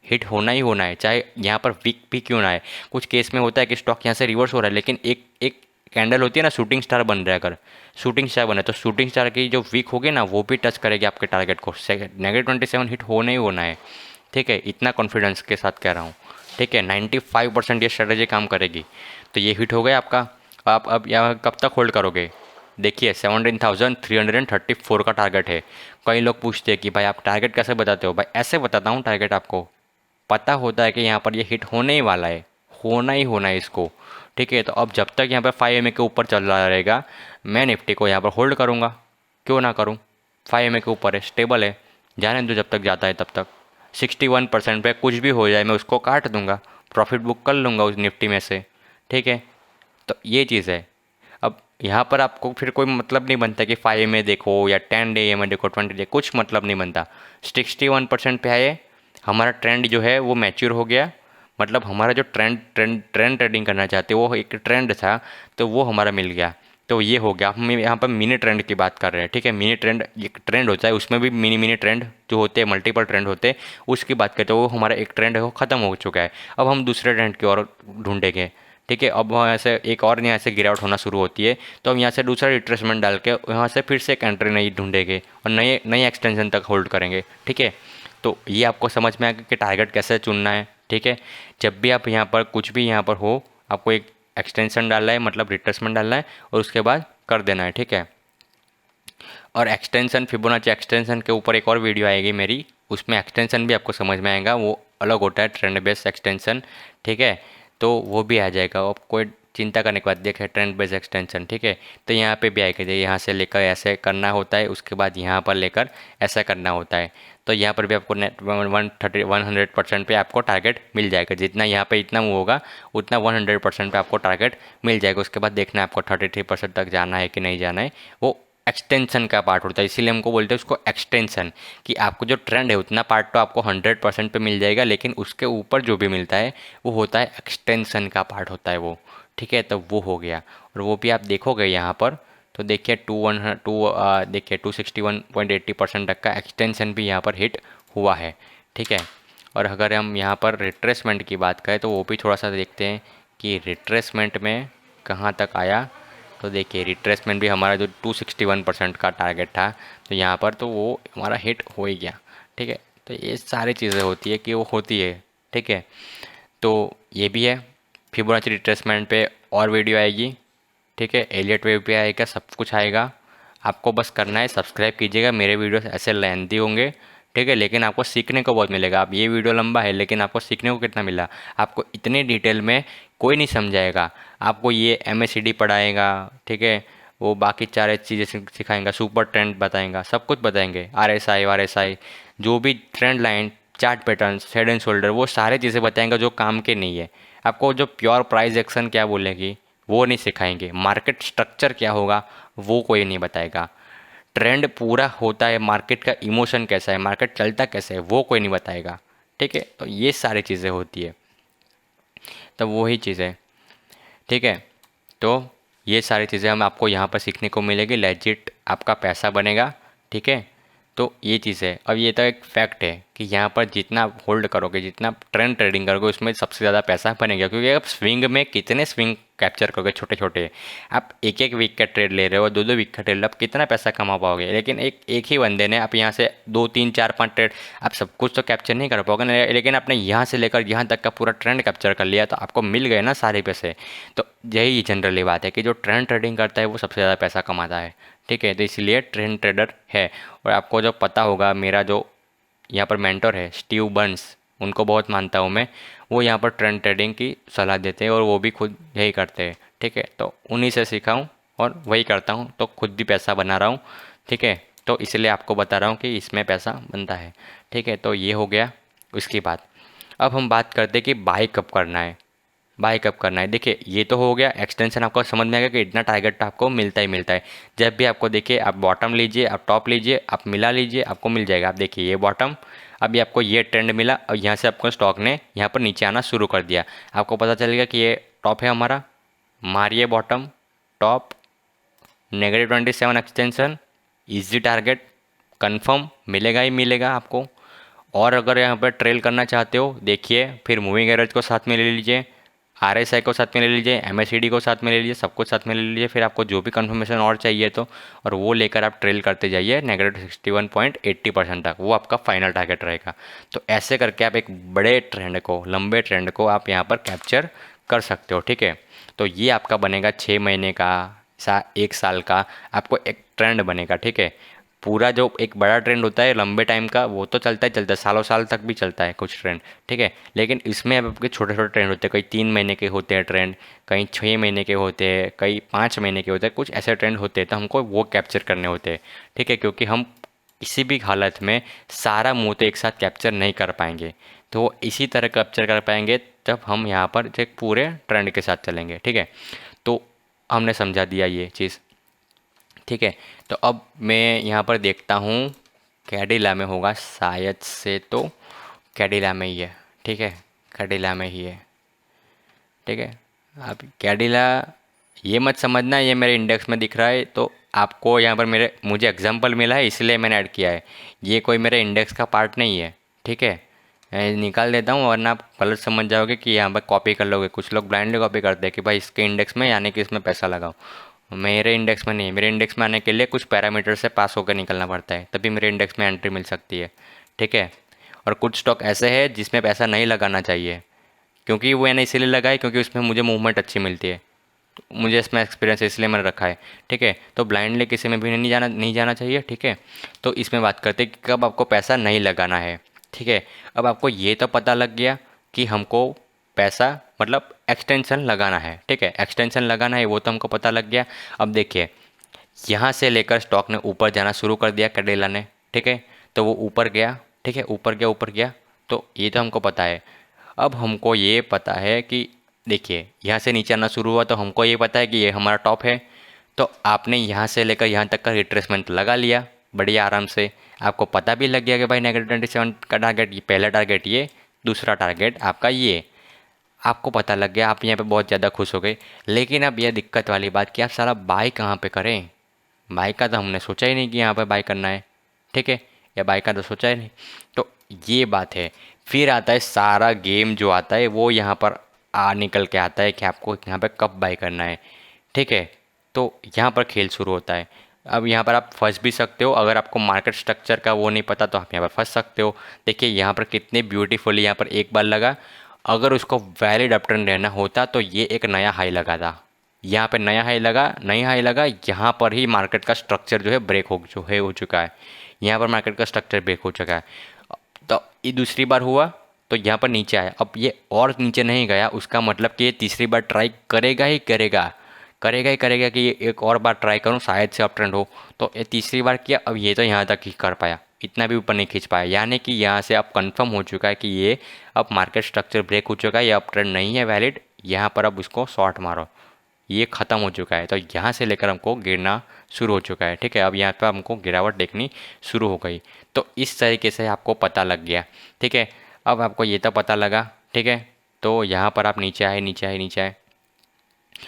हिट होना ही होना है, चाहे यहाँ पर वीक भी क्यों ना है। कुछ केस में होता है कि स्टॉक यहाँ से रिवर्स हो रहा है, लेकिन एक एक कैंडल होती है ना, शूटिंग स्टार बन रहा है, अगर शूटिंग स्टार बने तो शूटिंग स्टार की जो वीक होगी ना, वो भी टच करेगी आपके टारगेट को। -27 हिट होना ही होना है। ठीक है, इतना कॉन्फिडेंस के साथ कह रहा हूँ। ठीक है, 95% ये स्ट्रेटेजी काम करेगी। तो ये हिट हो गया आपका। आप अब यहाँ कब तक होल्ड करोगे। देखिए 17,334 का टारगेट है। कई लोग पूछते हैं कि भाई आप टारगेट कैसे बताते हो। भाई ऐसे बताता हूँ टारगेट, आपको पता होता है कि यहाँ पर ये हिट होने ही वाला है, होना ही होना है इसको। ठीक है, तो अब जब तक यहाँ पर 5 EMA के ऊपर चल रहा रहेगा, मैं निफ्टी को यहाँ पर होल्ड करूँगा, क्यों ना करूँ। 5 EMA के ऊपर है, स्टेबल है, जाने दो जब तक जाता है तब तक। 61% पे कुछ भी हो जाए मैं उसको काट दूंगा, प्रॉफिट बुक कर लूँगा उस निफ्टी में से। ठीक है, तो ये चीज़ है। अब यहाँ पर आपको फिर कोई मतलब नहीं बनता कि 5 EMA देखो या 10 EMA देखो, 20 कुछ मतलब नहीं बनता। 61% पे आए, हमारा ट्रेंड जो है वो मैच्योर हो गया। मतलब हमारा जो ट्रेंड ट्रेडिंग करना चाहते हो, वो एक ट्रेंड था, तो वो हमारा मिल गया। तो ये हो गया। हम यहाँ पर मिनी ट्रेंड की बात कर रहे हैं। ठीक है, मिनी ट्रेंड एक ट्रेंड होता है, उसमें भी मिनी मिनी ट्रेंड जो होते हैं, मल्टीपल ट्रेंड होते हैं, उसकी बात करते हैं। वो हमारा एक ट्रेंड है, वो ख़त्म हो चुका है। अब हम दूसरे ट्रेंड की ओर ढूंढेंगे। ठीक है, अब वहाँ से एक और यहाँ से गिरावट होना शुरू होती है, तो हम यहाँ से दूसरा रिट्रेसमेंट डाल के यहाँ से फिर से एक एंट्री नई ढूंढेंगे और नए नए एक्सटेंशन तक होल्ड करेंगे। ठीक है, तो ये आपको समझ में आ गया कि टारगेट कैसे चुनना है। ठीक है, जब भी आप यहाँ पर कुछ भी यहाँ पर हो, आपको एक एक्सटेंशन डालना है, मतलब रिट्रेसमेंट डालना है, और उसके बाद कर देना है। ठीक है, और एक्सटेंशन, फिबोनाची एक्सटेंशन के ऊपर एक और वीडियो आएगी मेरी, उसमें एक्सटेंशन भी आपको समझ में आएगा, वो अलग होता है ट्रेंड बेस्ड एक्सटेंशन। ठीक है, तो वो भी आ जाएगा, अब कोई चिंता करने के बाद देखें ट्रेंड बेस्ड एक्सटेंशन। ठीक है, तो यहाँ पे भी आएगा, यहाँ से लेकर ऐसे करना होता है, उसके बाद यहाँ पर लेकर ऐसा करना होता है। तो यहाँ पर भी आपको नेट 100% पे आपको टारगेट मिल जाएगा। जितना यहाँ पे इतना मूव होगा, उतना 100% पे आपको टारगेट मिल जाएगा। उसके बाद देखना है आपको 33% तक जाना है कि नहीं जाना है, वो एक्सटेंशन का पार्ट होता है। इसीलिए हमको बोलते हैं उसको एक्सटेंशन, कि आपको जो ट्रेंड है उतना पार्ट तो आपको 100% पे मिल जाएगा, लेकिन उसके ऊपर जो भी मिलता है वो होता है एक्सटेंशन का पार्ट होता है वो। ठीक है, तो वो हो गया। और वो भी आप देखोगे यहाँ पर, तो देखिए देखिए 261.80% तक का एक्सटेंशन भी यहाँ पर हिट हुआ है। ठीक है, और अगर हम यहाँ पर रिट्रेसमेंट की बात करें तो वो भी थोड़ा सा देखते हैं कि रिट्रेसमेंट में कहाँ तक आया। तो देखिए रिट्रेसमेंट भी हमारा जो 261% का टारगेट था, तो यहाँ पर तो वो हमारा हिट हो ही गया। ठीक है, तो ये सारी चीज़ें होती है कि वो होती है। ठीक है, तो ये भी है। फिबोनाची रिट्रेसमेंट पे और वीडियो आएगी। ठीक है, एलियट वेव पे आएगा, सब कुछ आएगा। आपको बस करना है सब्सक्राइब कीजिएगा। मेरे वीडियोस ऐसे लेंथी होंगे, ठीक है, लेकिन आपको सीखने को बहुत मिलेगा। आप ये वीडियो लंबा है, लेकिन आपको सीखने को कितना मिला, आपको इतने डिटेल में कोई नहीं समझाएगा। आपको ये MACD पढ़ाएगा, ठीक है, वो बाकी 4 चीज़ें सिखाएंगा, सुपर ट्रेंड बताएंगा, सब कुछ बताएंगे, RSI जो भी trend line, chart pattern, head and shoulder, वो सारे चीज़ें बताएंगा जो काम के नहीं है। आपको जो प्योर प्राइस एक्शन क्या बोलेगी वो नहीं सिखाएंगे। मार्केट स्ट्रक्चर क्या होगा वो कोई नहीं बताएगा। ट्रेंड पूरा होता है, मार्केट का इमोशन कैसा है, मार्केट चलता कैसे है, वो कोई नहीं बताएगा। ठीक है। तो ये सारी चीज़ें होती है, तो वही चीज़ है, ठीक है। तो ये सारी चीज़ें हम आपको यहाँ पर सीखने को मिलेगी, लेजिट आपका पैसा बनेगा, ठीक है। तो ये चीज़ है। अब ये तो एक फैक्ट है कि यहाँ पर जितना आप होल्ड करोगे, जितना ट्रेंड ट्रेडिंग करोगे, उसमें सबसे ज़्यादा पैसा बनेगा, क्योंकि आप स्विंग में कितने स्विंग कैप्चर करोगे छोटे छोटे। आप एक एक वीक का ट्रेड ले रहे हो, दो दो वीक का ट्रेड, आप कितना पैसा कमा पाओगे। लेकिन एक एक ही बंदे ने आप यहाँ से दो तीन चार पाँच ट्रेड, आप सब कुछ तो कैप्चर नहीं कर पाओगे ना। लेकिन आपने यहाँ से लेकर यहाँ तक का पूरा ट्रेंड कैप्चर कर लिया, तो आपको मिल गए ना सारे पैसे। तो यही जनरली बात है कि जो ट्रेंड ट्रेडिंग करता है वो सबसे ज़्यादा पैसा कमाता है, ठीक है। तो इसलिए ट्रेंड ट्रेडर है। और आपको जो पता होगा, मेरा जो यहाँ पर मेंटर है स्टीव बर्न्स, उनको बहुत मानता हूँ मैं। वो यहाँ पर ट्रेंड ट्रेडिंग की सलाह देते हैं और वो भी खुद यही करते हैं, ठीक है। तो उन्हीं से सीखा हूँ और वही करता हूँ, तो खुद भी पैसा बना रहा हूँ, ठीक है। तो इसलिए आपको बता रहा हूँ कि इसमें पैसा बनता है, ठीक है। तो ये हो गया उसकी बात। अब हम बात करते हैं कि बाई कब करना है, बाय कब करना है। देखिए ये तो हो गया एक्सटेंशन, आपको समझ में आएगा कि इतना टारगेट तो आपको मिलता ही मिलता है। जब भी आपको देखिए, आप बॉटम लीजिए, आप टॉप लीजिए, आप मिला लीजिए, आपको मिल जाएगा। आप देखिए ये बॉटम, अभी आपको ये ट्रेंड मिला और यहाँ से आपको स्टॉक ने यहाँ पर नीचे आना शुरू कर दिया। आपको पता चलेगा कि ये टॉप है हमारा, मारिए bottom, top, -27 extension, easy target, confirm मिलेगा ही मिलेगा आपको। और अगर यहाँ पर ट्रेल करना चाहते हो, देखिए फिर मूविंग एवरेज को साथ में ले लीजिए, आरएसआई को साथ में ले लीजिए, एमएससीडी को साथ में ले लीजिए, सब कुछ साथ में ले लीजिए। फिर आपको जो भी कंफर्मेशन और चाहिए तो, और वो लेकर आप ट्रेल करते जाइए -61.80% तक, वो आपका फाइनल टारगेट रहेगा। तो ऐसे करके आप एक बड़े ट्रेंड को, लंबे ट्रेंड को आप यहाँ पर कैप्चर कर सकते हो, ठीक है। तो ये आपका बनेगा 6 महीने का, 1 साल का, आपको एक ट्रेंड बनेगा, ठीक है। पूरा जो एक बड़ा ट्रेंड होता है लंबे टाइम का, वो तो चलता ही चलता है, सालों साल तक भी चलता है कुछ ट्रेंड, ठीक है। लेकिन इसमें अब आपके छोटे छोटे ट्रेंड होते हैं, कई 3 महीने के होते हैं ट्रेंड, कई 6 महीने के होते हैं, कई 5 महीने के होते हैं, कुछ ऐसे ट्रेंड होते हैं। तो हमको वो कैप्चर करने होते हैं, ठीक है। क्योंकि हम किसी भी हालत में सारा मुँह तो एक साथ कैप्चर नहीं कर पाएंगे, तो इसी तरह कैप्चर कर पाएंगे तब हम यहाँ पर एक पूरे ट्रेंड के साथ चलेंगे, ठीक है। तो हमने समझा दिया ये चीज़, ठीक है। तो अब मैं यहाँ पर देखता हूँ, कैडिला में होगा शायद से, तो कैडिला में ही है, ठीक है, कैडिला में ही है, ठीक है। अब कैडिला, ये मत समझना ये मेरे इंडेक्स में दिख रहा है तो आपको यहाँ पर मुझे एग्जांपल मिला है इसलिए मैंने ऐड किया है, ये कोई मेरे इंडेक्स का पार्ट नहीं है, ठीक है। मैं निकाल देता हूँ वरना आप गलत समझ जाओगे कि यहाँ पर कॉपी कर लोगे। कुछ लोग ब्लाइंडली कॉपी करते हैं कि भाई इसके इंडेक्स में यानी कि इसमें पैसा लगाओ। मेरे इंडेक्स में नहीं है, मेरे इंडेक्स में आने के लिए कुछ पैरामीटर से पास होकर निकलना पड़ता है, तभी मेरे इंडेक्स में एंट्री मिल सकती है, ठीक है। और कुछ स्टॉक ऐसे हैं जिसमें पैसा नहीं लगाना चाहिए, क्योंकि वो मैंने इसीलिए लगाए क्योंकि उसमें मुझे मूवमेंट अच्छी मिलती है, तो मुझे इसमें एक्सपीरियंस है इसलिए मैंने रखा है, ठीक है। तो ब्लाइंडली किसी में भी नहीं जाना चाहिए, ठीक है। तो इसमें बात करते हैं कि कब आपको पैसा नहीं लगाना है, ठीक है। अब आपको ये तो पता लग गया कि हमको पैसा मतलब एक्सटेंशन लगाना है, ठीक है, एक्सटेंशन लगाना है वो तो हमको पता लग गया। अब देखिए यहाँ से लेकर स्टॉक ने ऊपर जाना शुरू कर दिया कैडिला ने, ठीक है। तो वो ऊपर गया, ठीक है, ऊपर गया, तो ये तो हमको पता है। अब हमको ये पता है कि देखिए यहाँ से नीचे आना शुरू हुआ तो हमको ये पता है कि ये हमारा टॉप है। तो आपने यहाँ से लेकर यहाँ तक का रिट्रेसमेंट लगा लिया बढ़िया आराम से, आपको पता भी लग गया कि भाई -27 का टारगेट, ये पहला टारगेट, ये दूसरा टारगेट आपका ये, आपको पता लग गया। आप यहाँ पे बहुत ज़्यादा खुश हो गए। लेकिन अब यह दिक्कत वाली बात कि आप सारा बाय कहाँ पे करें, बाय का तो हमने सोचा ही नहीं कि यहाँ पे बाय करना है, ठीक है, या बाय का तो सोचा ही नहीं। तो ये बात है। फिर आता है सारा गेम जो आता है वो यहाँ पर निकल के आता है कि आपको यहाँ पे कब बाय करना है, ठीक है। तो यहाँ पर खेल शुरू होता है। अब यहाँ पर आप फंस भी सकते हो, अगर आपको मार्केट स्ट्रक्चर का वो नहीं पता तो आप यहाँ पर फंस सकते हो। देखिए यहाँ पर कितने ब्यूटीफुली यहाँ पर एक बार लगा, अगर उसको वैलिड अपट्रेंड रहना होता तो ये एक नया हाई लगा था, यहाँ पे नया हाई लगा, यहाँ पर ही मार्केट का स्ट्रक्चर जो है ब्रेक हो चुका है, यहाँ पर मार्केट का स्ट्रक्चर ब्रेक हो चुका है। तो ये दूसरी बार हुआ तो यहाँ पर नीचे आया, अब ये और नीचे नहीं गया, उसका मतलब कि ये तीसरी बार ट्राई करेगा ही करेगा कि ये एक और बार ट्राई करूँ शायद से अप ट्रेंड हो। तो ये तीसरी बार किया, अब ये तो यहाँ तक ही कर पाया, इतना भी ऊपर नहीं खींच पाया, यानी कि यहाँ से अब कंफर्म हो चुका है कि ये अब मार्केट स्ट्रक्चर ब्रेक हो चुका है, ये अप ट्रेंड नहीं है वैलिड, यहाँ पर अब उसको शॉर्ट मारो, ये ख़त्म हो चुका है। तो यहाँ से लेकर हमको गिरना शुरू हो चुका है, ठीक है। अब यहाँ पर हमको गिरावट देखनी शुरू हो गई। तो इस तरीके से आपको पता लग गया, ठीक है। अब आपको ये तो पता लगा, ठीक है। तो यहाँ पर आप नीचे आए, नीचे आए, नीचे आए।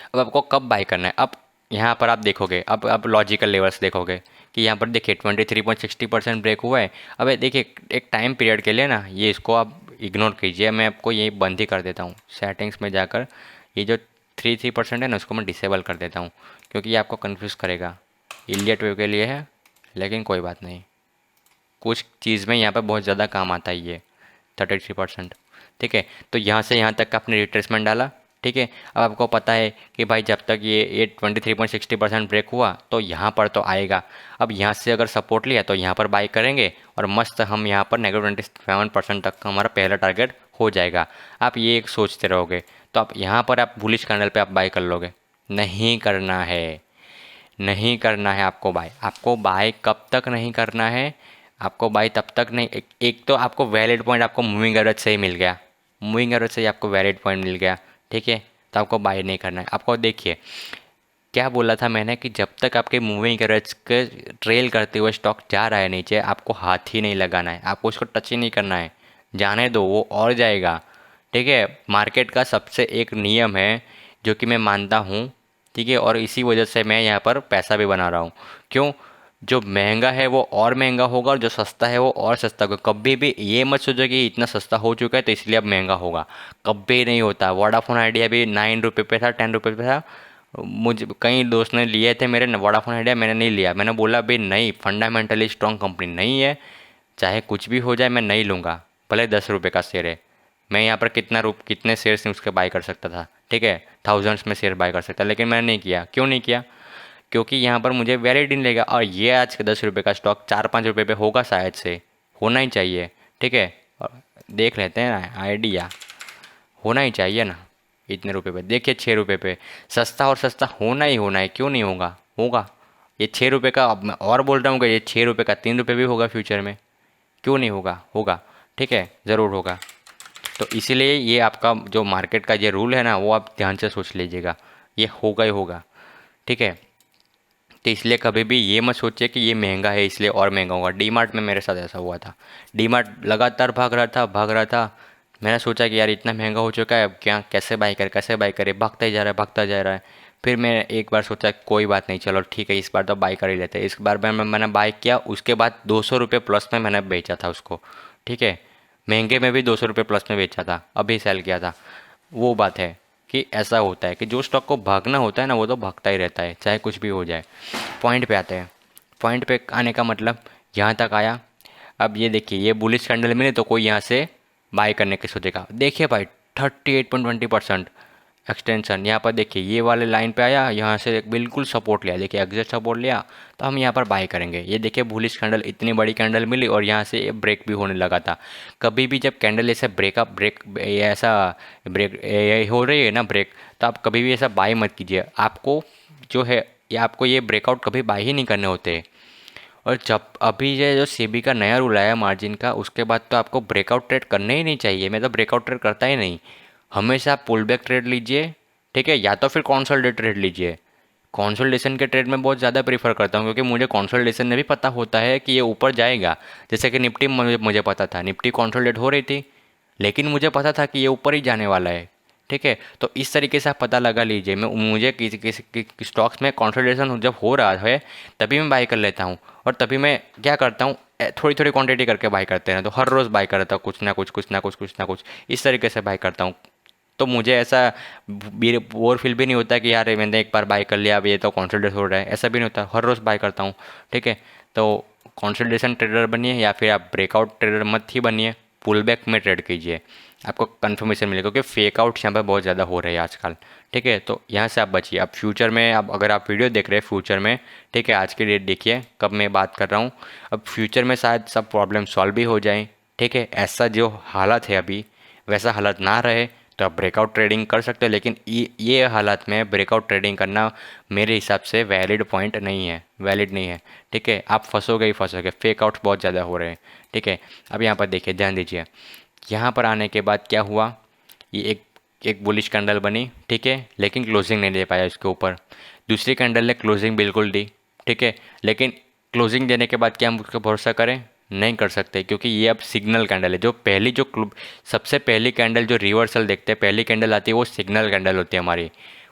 अब आपको कब बाय करना है, अब यहाँ पर आप देखोगे, अब आप लॉजिकल लेवल्स देखोगे कि यहाँ पर देखिए 23.60% ब्रेक हुआ है। अब ये देखिए एक टाइम पीरियड के लिए ना, ये इसको आप इग्नोर कीजिए, मैं आपको ये बंद ही कर देता हूँ सेटिंग्स में जाकर। ये जो 3% है ना, उसको मैं डिसेबल कर देता हूँ, क्योंकि ये आपको कन्फ्यूज़ करेगा। इलियट वेव के लिए है, लेकिन कोई बात नहीं, कुछ चीज़ में यहाँ पर बहुत ज़्यादा काम आता है ये 33%, ठीक है। तो यहाँ से यहाँ तक का आपने रिट्रेसमेंट डाला, ठीक है। अब आपको पता है कि भाई जब तक ये 23.60% ब्रेक हुआ तो यहाँ पर तो आएगा। अब यहाँ से अगर सपोर्ट लिया तो यहाँ पर बाई करेंगे और मस्त हम यहाँ पर -27% तक का हमारा पहला टारगेट हो जाएगा। आप ये एक सोचते रहोगे तो आप यहाँ पर आप बुलिश कैंडल पे आप बाई कर लोगे। नहीं करना है, नहीं करना है आपको बाय। आपको बाय कब तक नहीं करना है, आपको बाय तब तक नहीं, एक तो आपको वैलिड पॉइंट आपको मूविंग एवरेज से ही मिल गया, मूविंग एवरेज से ही आपको वैलिड पॉइंट मिल गया, ठीक है। तो आपको बाय नहीं करना है। आपको देखिए क्या बोला था मैंने कि जब तक आपके मूविंग एवरेज के ट्रेल करते हुए स्टॉक जा रहा है नीचे, आपको हाथ ही नहीं लगाना है, आपको उसको टच ही नहीं करना है, जाने दो वो और जाएगा, ठीक है। मार्केट का सबसे एक नियम है जो कि मैं मानता हूँ, ठीक है, और इसी वजह से मैं यहाँ पर पैसा भी बना रहा हूँ। क्यों? जो महंगा है वो और महंगा होगा और जो सस्ता है वो और सस्ता होगा। कभी भी ये मत सोचो कि इतना सस्ता हो चुका है तो इसलिए अब महंगा होगा, कभी नहीं होता। वोडाफोन आइडिया भी 9 रुपये पे था, 10 रुपये पे था। मुझे कई दोस्त ने लिए थे मेरे, वोडाफोन आइडिया मैंने नहीं लिया। मैंने बोला भाई नहीं, फंडामेंटली स्ट्रॉन्ग कंपनी नहीं है, चाहे कुछ भी हो जाए मैं नहीं लूँगा, भले 10 रुपये का शेयर है। मैं यहाँ पर कितने शेयर्स उसके बाय कर सकता था, ठीक है, थाउजेंड्स में शेयर बाय कर सकता, लेकिन मैंने नहीं किया। क्यों नहीं किया? क्योंकि यहाँ पर मुझे वैलिड नहीं लगेगा। और ये आज के 10 रुपये का स्टॉक 4-5 रुपये पे होगा शायद से, होना ही चाहिए, ठीक है। और देख लेते हैं ना, आइडिया होना ही चाहिए ना इतने रुपए पे। देखिए 6 रुपये पे, सस्ता और सस्ता होना ही होना है, क्यों नहीं होगा? होगा। ये 6 रुपये का, अब मैं और बोल रहा हूँ कि ये 6 रुपये का 3 रुपये भी होगा फ्यूचर में, क्यों नहीं होगा? होगा, ठीक है, ज़रूर होगा। तो इसीलिए ये आपका जो मार्केट का ये रूल है ना, वो आप ध्यान से सोच लीजिएगा, ये होगा ही होगा, ठीक है। तो इसलिए कभी भी ये मत सोचिए कि ये महंगा है इसलिए और महंगा होगा। डी मार्ट में मेरे साथ ऐसा हुआ था, डी मार्ट लगातार भाग रहा था, भाग रहा था। मैंने सोचा कि यार इतना महंगा हो चुका है, अब क्या, कैसे बाई करे, कैसे बाई करे, भागता ही जा रहा है, भागता जा रहा है। फिर मैं एक बार सोचा कोई बात नहीं, चलो ठीक है, इस बार तो बाई कर ही लेते हैं। इस बार मैंने बाई किया, उसके बाद 200 रुपये प्लस में मैंने बेचा था उसको, ठीक है। महंगे में भी 200 रुपये प्लस में बेचा था, अभी सेल किया था। वो बात है कि ऐसा होता है कि जो स्टॉक को भागना होता है ना, वो तो भागता ही रहता है, चाहे कुछ भी हो जाए। पॉइंट पे आते हैं। पॉइंट पे आने का मतलब यहाँ तक आया। अब ये देखिए, ये बुलिश कैंडल मिले तो कोई यहाँ से बाय करने की सोचेगा। देखिए भाई 38.20% एक्सटेंशन, यहाँ पर देखिए ये वाले लाइन पे आया, यहाँ से बिल्कुल सपोर्ट लिया, देखिए एग्जैक्ट सपोर्ट लिया, तो हम यहाँ पर बाय करेंगे। ये देखिए बुलिश कैंडल, इतनी बड़ी कैंडल मिली और यहाँ से ब्रेक भी होने लगा था। कभी भी जब कैंडल ऐसा ऐसा ब्रेक हो रही है ना ब्रेक, तो आप कभी भी ऐसा बाय मत कीजिए। आपको जो है ये, आपको ये ब्रेकआउट कभी बाय ही नहीं करने होते। और जब अभी ये जो सेबी का नया रूल आया मार्जिन का, उसके बाद तो आपको ब्रेकआउट ट्रेड करने ही नहीं चाहिए। मैं तो ब्रेकआउट ट्रेड करता ही नहीं, हमेशा आप पुल बैक ट्रेड लीजिए, ठीक है, या तो फिर कॉन्सोलिडेट ट्रेड लीजिए। कॉन्सोलिडेशन के ट्रेड में बहुत ज़्यादा प्रीफर करता हूँ, क्योंकि मुझे कॉन्सोलिडेशन में भी पता होता है कि ये ऊपर जाएगा। जैसे कि निफ्टी में मुझे पता था, निफ्टी कॉन्सोलिडेट हो रही थी, लेकिन मुझे पता था कि ये ऊपर ही जाने वाला है, ठीक है। तो इस तरीके से आप पता लगा लीजिए। मुझे किसी किसी स्टॉक्स में कंसोलिडेशन जब हो रहा है तभी मैं बाई कर लेता हूँ, और तभी मैं क्या करता हूँ, थोड़ी थोड़ी क्वांटिटी करके बाई करते हैं। तो हर रोज़ बाई करता हूँ, कुछ ना कुछ, कुछ ना कुछ, कुछ ना कुछ, इस तरीके से बाई करता हूँ। तो मुझे ऐसा बोर फील भी नहीं होता कि यार मैंने एक बार बाई कर लिया, अब ये तो कंसोलिडेट हो रहा है, ऐसा भी नहीं होता। हर रोज़ बाई करता हूँ, ठीक है। तो कंसोलिडेशन ट्रेडर बनिए, या फिर आप ब्रेकआउट ट्रेडर मत ही बनिए, पुल बैक में ट्रेड कीजिए, आपको कन्फर्मेशन मिलेगा। क्योंकि फेक आउट्स यहाँ पर बहुत ज़्यादा हो रहे हैं आजकल, ठीक है। तो यहाँ से आप बचिए। अब फ्यूचर में, अब अगर आप वीडियो देख रहे हैं फ्यूचर में, ठीक है, आज की डेट देखिए कब मैं बात कर रहा हूँ। अब फ्यूचर में शायद सब प्रॉब्लम सॉल्व भी हो जाए, ठीक है। ऐसा जो हालत है अभी, वैसा हालत ना रहे तो आप ब्रेकआउट ट्रेडिंग कर सकते हो। लेकिन ये हालत में ब्रेकआउट ट्रेडिंग करना मेरे हिसाब से वैलिड पॉइंट नहीं है, वैलिड नहीं है, ठीक है। आप फंसोगे ही फंसोगे, फेक आउट्स बहुत ज़्यादा हो रहे हैं, ठीक है। अब यहाँ पर देखिए, ध्यान दीजिए, यहाँ पर आने के बाद क्या हुआ, ये एक बुलिश कैंडल बनी, ठीक है, लेकिन क्लोजिंग नहीं दे पाया इसके ऊपर। दूसरी कैंडल ने क्लोजिंग बिल्कुल दी, ठीक है, लेकिन क्लोजिंग देने के बाद क्या हम उसका भरोसा करें? नहीं कर सकते, क्योंकि ये अब सिग्नल कैंडल है। जो पहली जो सबसे पहली कैंडल जो रिवर्सल देखते हैं, पहली कैंडल आती है वो सिग्नल कैंडल होती है हमारी।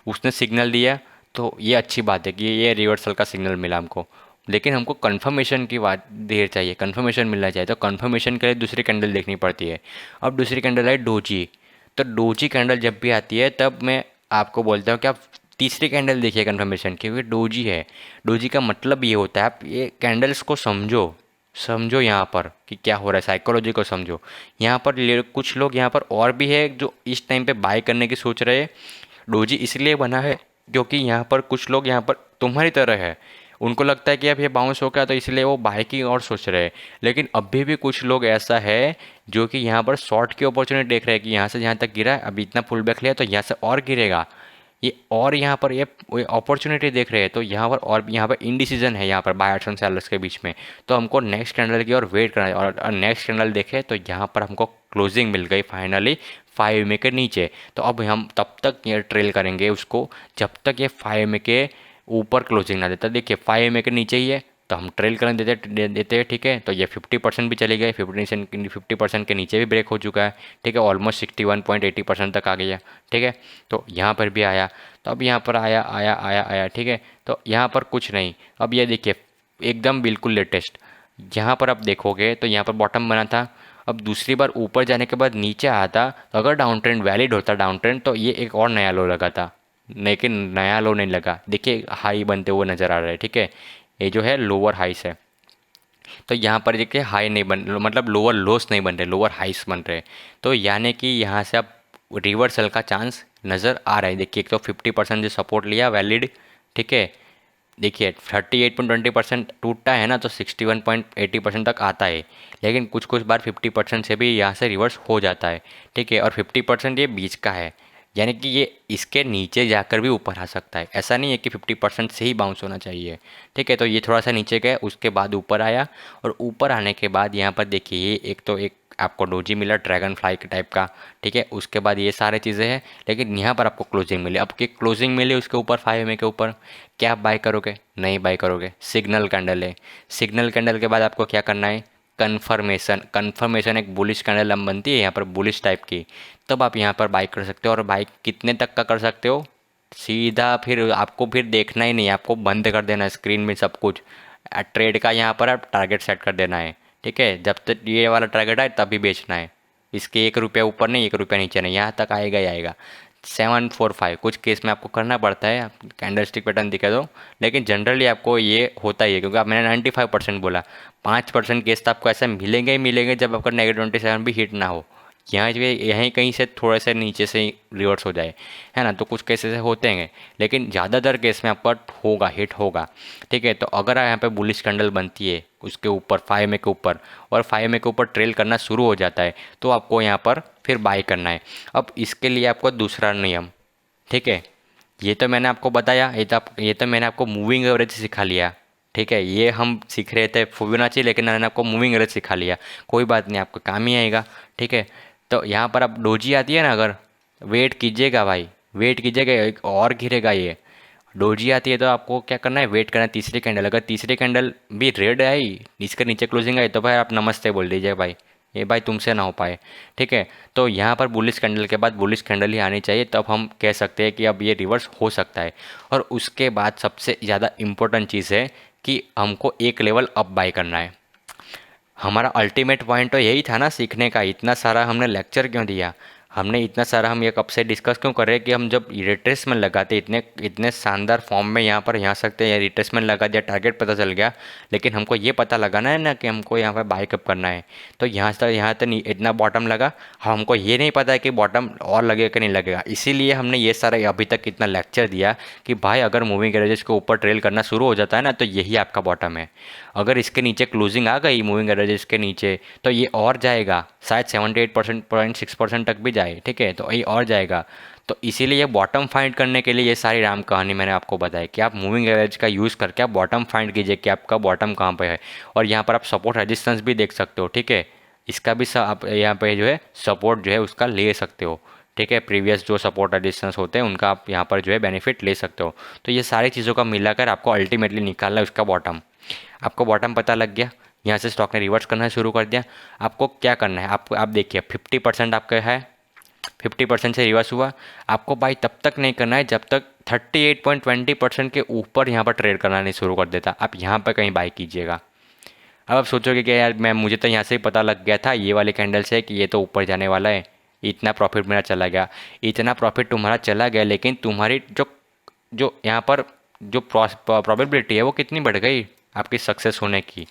उसने सिग्नल दिया तो ये अच्छी बात है कि ये रिवर्सल का सिग्नल मिला हमको, लेकिन हमको कंफर्मेशन की बात देर चाहिए, कंफर्मेशन मिलना चाहिए। तो कंफर्मेशन के लिए दूसरी कैंडल देखनी पड़ती है। अब दूसरी कैंडल है डोजी। तो डोजी कैंडल जब भी आती है तब मैं आपको बोलता हूँ कि आप तीसरी कैंडल देखिए कंफर्मेशन की, क्योंकि डोजी है। डोजी का मतलब ये होता है, आप ये कैंडल्स को समझो, समझो यहाँ पर कि क्या हो रहा है, साइकोलॉजी को समझो। यहाँ पर कुछ लोग यहाँ पर और भी है जो इस टाइम पे बाय करने की सोच रहे हैं। डोजी इसलिए बना है क्योंकि यहाँ पर कुछ लोग यहाँ पर तुम्हारी तरह है, उनको लगता है कि अब ये बाउंस हो गया तो इसलिए वो बाय की और सोच रहे हैं। लेकिन अभी भी कुछ लोग ऐसा है जो कि यहाँ पर शॉर्ट की अपॉर्चुनिटी देख रहे हैं कि यहाँ से जहाँ तक गिरा है, अभी इतना पुल बैक लिया तो यहाँ से और गिरेगा ये, और यहाँ पर ये अपॉर्चुनिटी देख रहे हैं। तो यहाँ पर और यहाँ पर इनडिसीजन है यहाँ पर बायर्स एंड सेलर्स के बीच में। तो हमको नेक्स्ट कैंडल की और वेट करना है, और नेक्स्ट कैंडल देखें तो यहाँ पर हमको क्लोजिंग मिल गई फाइनली 5 के नीचे। तो अब हम तब तक ये ट्रेल करेंगे उसको जब तक ये 5 के ऊपर क्लोजिंग ना देता। देखिए 5 के नीचे ही है तो हम ट्रेल करने देते हैं, ठीक है। तो ये 50% भी चले गए, 50% के नीचे भी ब्रेक हो चुका है, ठीक है। ऑलमोस्ट 61.80% तक आ गया, ठीक है। तो यहाँ पर भी आया, तो अब यहाँ पर आया आया आया आया, ठीक है। तो यहाँ पर कुछ नहीं। अब ये देखिए एकदम बिल्कुल लेटेस्ट, यहाँ पर आप देखोगे तो यहाँ पर बॉटम बना था। अब दूसरी बार ऊपर जाने के बाद नीचे आया था, तो अगर डाउन ट्रेंड वैलिड होता डाउन ट्रेंड तो ये एक और नया लो लगा था, लेकिन नया लो नहीं लगा। देखिए हाई बनते हुए नज़र आ रहा है, ठीक है। ये जो है लोअर हाइस है, तो यहाँ पर देखिए हाई नहीं बन, मतलब लोअर लोस नहीं बन रहे, लोअर हाइस बन रहे। तो यानी कि यहाँ से अब रिवर्सल का चांस नज़र आ रहा है। देखिए एक तो 50% जो सपोर्ट लिया वैलिड, ठीक है। देखिए 38.20% टूटता है ना, तो 61.80% तक आता है, लेकिन कुछ कुछ बार 50% से भी यहाँ से रिवर्स हो जाता है, ठीक है। और 50% ये बीच का है, यानी कि ये इसके नीचे जाकर भी ऊपर आ सकता है। ऐसा नहीं है कि 50% से ही बाउंस होना चाहिए, ठीक है। तो ये थोड़ा सा नीचे गया, उसके बाद ऊपर आया, और ऊपर आने के बाद यहाँ पर देखिए ये एक तो एक आपको डोजी मिला ड्रैगन फ्लाई के टाइप का, ठीक है। उसके बाद ये सारी चीज़ें हैं, लेकिन यहाँ पर आपको क्लोजिंग मिली। अब की क्लोजिंग मिली उसके ऊपर 5 के ऊपर, क्या आप बाय करोगे? नहीं बाय करोगे। सिग्नल कैंडल है, सिग्नल कैंडल के बाद आपको क्या करना है? कन्फर्मेशन। कन्फर्मेशन एक बुलिश कैंडल हम बनती है यहाँ पर बुलिश टाइप की, तब आप यहाँ पर बाई कर सकते हो। और बाई कितने तक का कर सकते हो? सीधा फिर आपको फिर देखना ही नहीं है, आपको बंद कर देना है स्क्रीन में सब कुछ। ट्रेड का यहाँ पर आप टारगेट सेट कर देना है, ठीक है। जब तक ये वाला टारगेट आए तभी बेचना है, इसके 1 रुपया ऊपर नहीं 1 रुपया नीचे नहीं, यहाँ तक आएगा ही आएगा। 745 कुछ केस में आपको करना पड़ता है, कैंडल स्टिक पैटर्न दिखे दो, लेकिन जनरली आपको ये होता ही है, क्योंकि आप मैंने 95% बोला। 5% केस तो आपको ऐसे मिलेंगे ही मिलेंगे जब आपका -27 भी हिट ना हो, यहाँ जो यहीं कहीं से थोड़ा सा नीचे से रिवर्स हो जाए, है ना। तो कुछ केस ऐसे होते हैं, लेकिन ज़्यादातर केस में आपका होगा, हिट होगा, ठीक है। तो अगर यहाँ पे बुलिश कैंडल बनती है उसके ऊपर 5 के ऊपर, और 5 के ऊपर ट्रेल करना शुरू हो जाता है, तो आपको यहाँ पर फिर बाय करना है। अब इसके लिए आपको दूसरा नियम, ठीक है, ये तो मैंने आपको बताया, ये तो मैंने आपको मूविंग एवरेज सिखा लिया, ठीक है। ये हम सीख रहे थे फिबोनाची, लेकिन मैंने आपको मूविंग एवरेज सिखा लिया, कोई बात नहीं, आपको काम ही आएगा, ठीक है। तो यहाँ पर अब डोजी आती है ना, अगर वेट कीजिएगा भाई, वेट कीजिएगा, एक और गिरेगा ये। डोजी आती है तो आपको क्या करना है? वेट करना है तीसरी कैंडल। अगर तीसरी कैंडल भी रेड आई, इसके नीचे क्लोजिंग आई, तो भाई आप नमस्ते बोल दीजिए भाई, ये भाई तुमसे ना हो पाए, ठीक है। तो यहाँ पर बुलिश कैंडल के बाद बुलिश कैंडल ही आनी चाहिए, तब हम कह सकते हैं कि अब ये रिवर्स हो सकता है। और उसके बाद सबसे ज़्यादा इम्पोर्टेंट चीज़ है कि हमको एक लेवल अप बाय करना है। हमारा अल्टीमेट पॉइंट तो यही था ना सीखने का, इतना सारा हमने लेक्चर क्यों दिया, हमने इतना सारा हम ये कब से डिस्कस क्यों कर रहे हैं कि हम जब रिट्रेसमेंट लगाते इतने इतने शानदार फॉर्म में यहाँ पर यहाँ सकते हैं, रिट्रेसमेंट लगा दिया, टारगेट पता चल गया, लेकिन हमको ये पता लगाना है ना कि हमको यहाँ पर बाय कब करना है। तो यहाँ तक इतना बॉटम लगा, हमको ये नहीं पता है कि बॉटम और लगेगा कि नहीं लगेगा, इसीलिए हमने ये सारा अभी तक इतना लेक्चर दिया कि भाई अगर मूविंग एवरेजेस के ऊपर ट्रेल करना शुरू हो जाता है ना, तो यही आपका बॉटम है। अगर इसके नीचे क्लोजिंग आ गई मूविंग एवरेजेस के नीचे, तो ये और जाएगा, शायद 78.6% तक भी जाए, ठीक है। तो ये और जाएगा। तो इसीलिए ये बॉटम फाइंड करने के लिए ये सारी राम कहानी मैंने आपको बताई कि आप मूविंग एवरेज का यूज़ करके आप बॉटम फाइंड कीजिए कि आपका बॉटम कहाँ पे है। और यहाँ पर आप सपोर्ट रेजिस्टेंस भी देख सकते हो, ठीक है। इसका भी आप यहाँ पे जो है सपोर्ट जो है उसका ले सकते हो, ठीक है। प्रीवियस जो सपोर्ट रेजिस्टेंस होते हैं उनका आप यहाँ पर जो है बेनिफिट ले सकते हो। तो ये सारी चीज़ों का मिलाकर आपको अल्टीमेटली निकालना है उसका बॉटम। आपको बॉटम पता लग गया, यहाँ से स्टॉक ने रिवर्स करना शुरू कर दिया। आपको क्या करना है, आप देखिए 50% आपका है, 50% से रिवर्स हुआ। आपको बाई तब तक नहीं करना है जब तक 38.20% के ऊपर यहाँ पर ट्रेड करना नहीं शुरू कर देता। आप यहाँ पर कहीं बाई कीजिएगा। अब आप सोचोगे कि यार मुझे तो यहाँ से ही पता लग गया था ये वाले कैंडल से कि ये तो ऊपर जाने वाला है, इतना प्रॉफिट मेरा चला गया। इतना प्रॉफिट तुम्हारा चला गया, लेकिन तुम्हारी जो जो यहाँ पर जो प्रोबेबिलिटी है वो कितनी बढ़ गई आपकी सक्सेस होने की।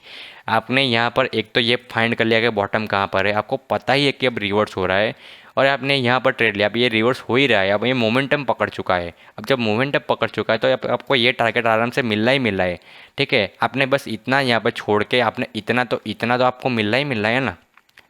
आपने यहाँ पर एक तो ये फाइंड कर लिया कि बॉटम कहाँ पर है, आपको पता ही है कि अब रिवर्स हो रहा है, और आपने यहाँ पर ट्रेड लिया। अब ये रिवर्स हो ही रहा है, अब ये मोमेंटम पकड़ चुका है। अब जब मोमेंटम पकड़ चुका है तो आपको ये टारगेट आराम से मिलना ही मिल रहा है। ठीक है, आपने बस इतना यहाँ पर छोड़ के आपने इतना तो आपको मिलना ही मिल रहा है ना,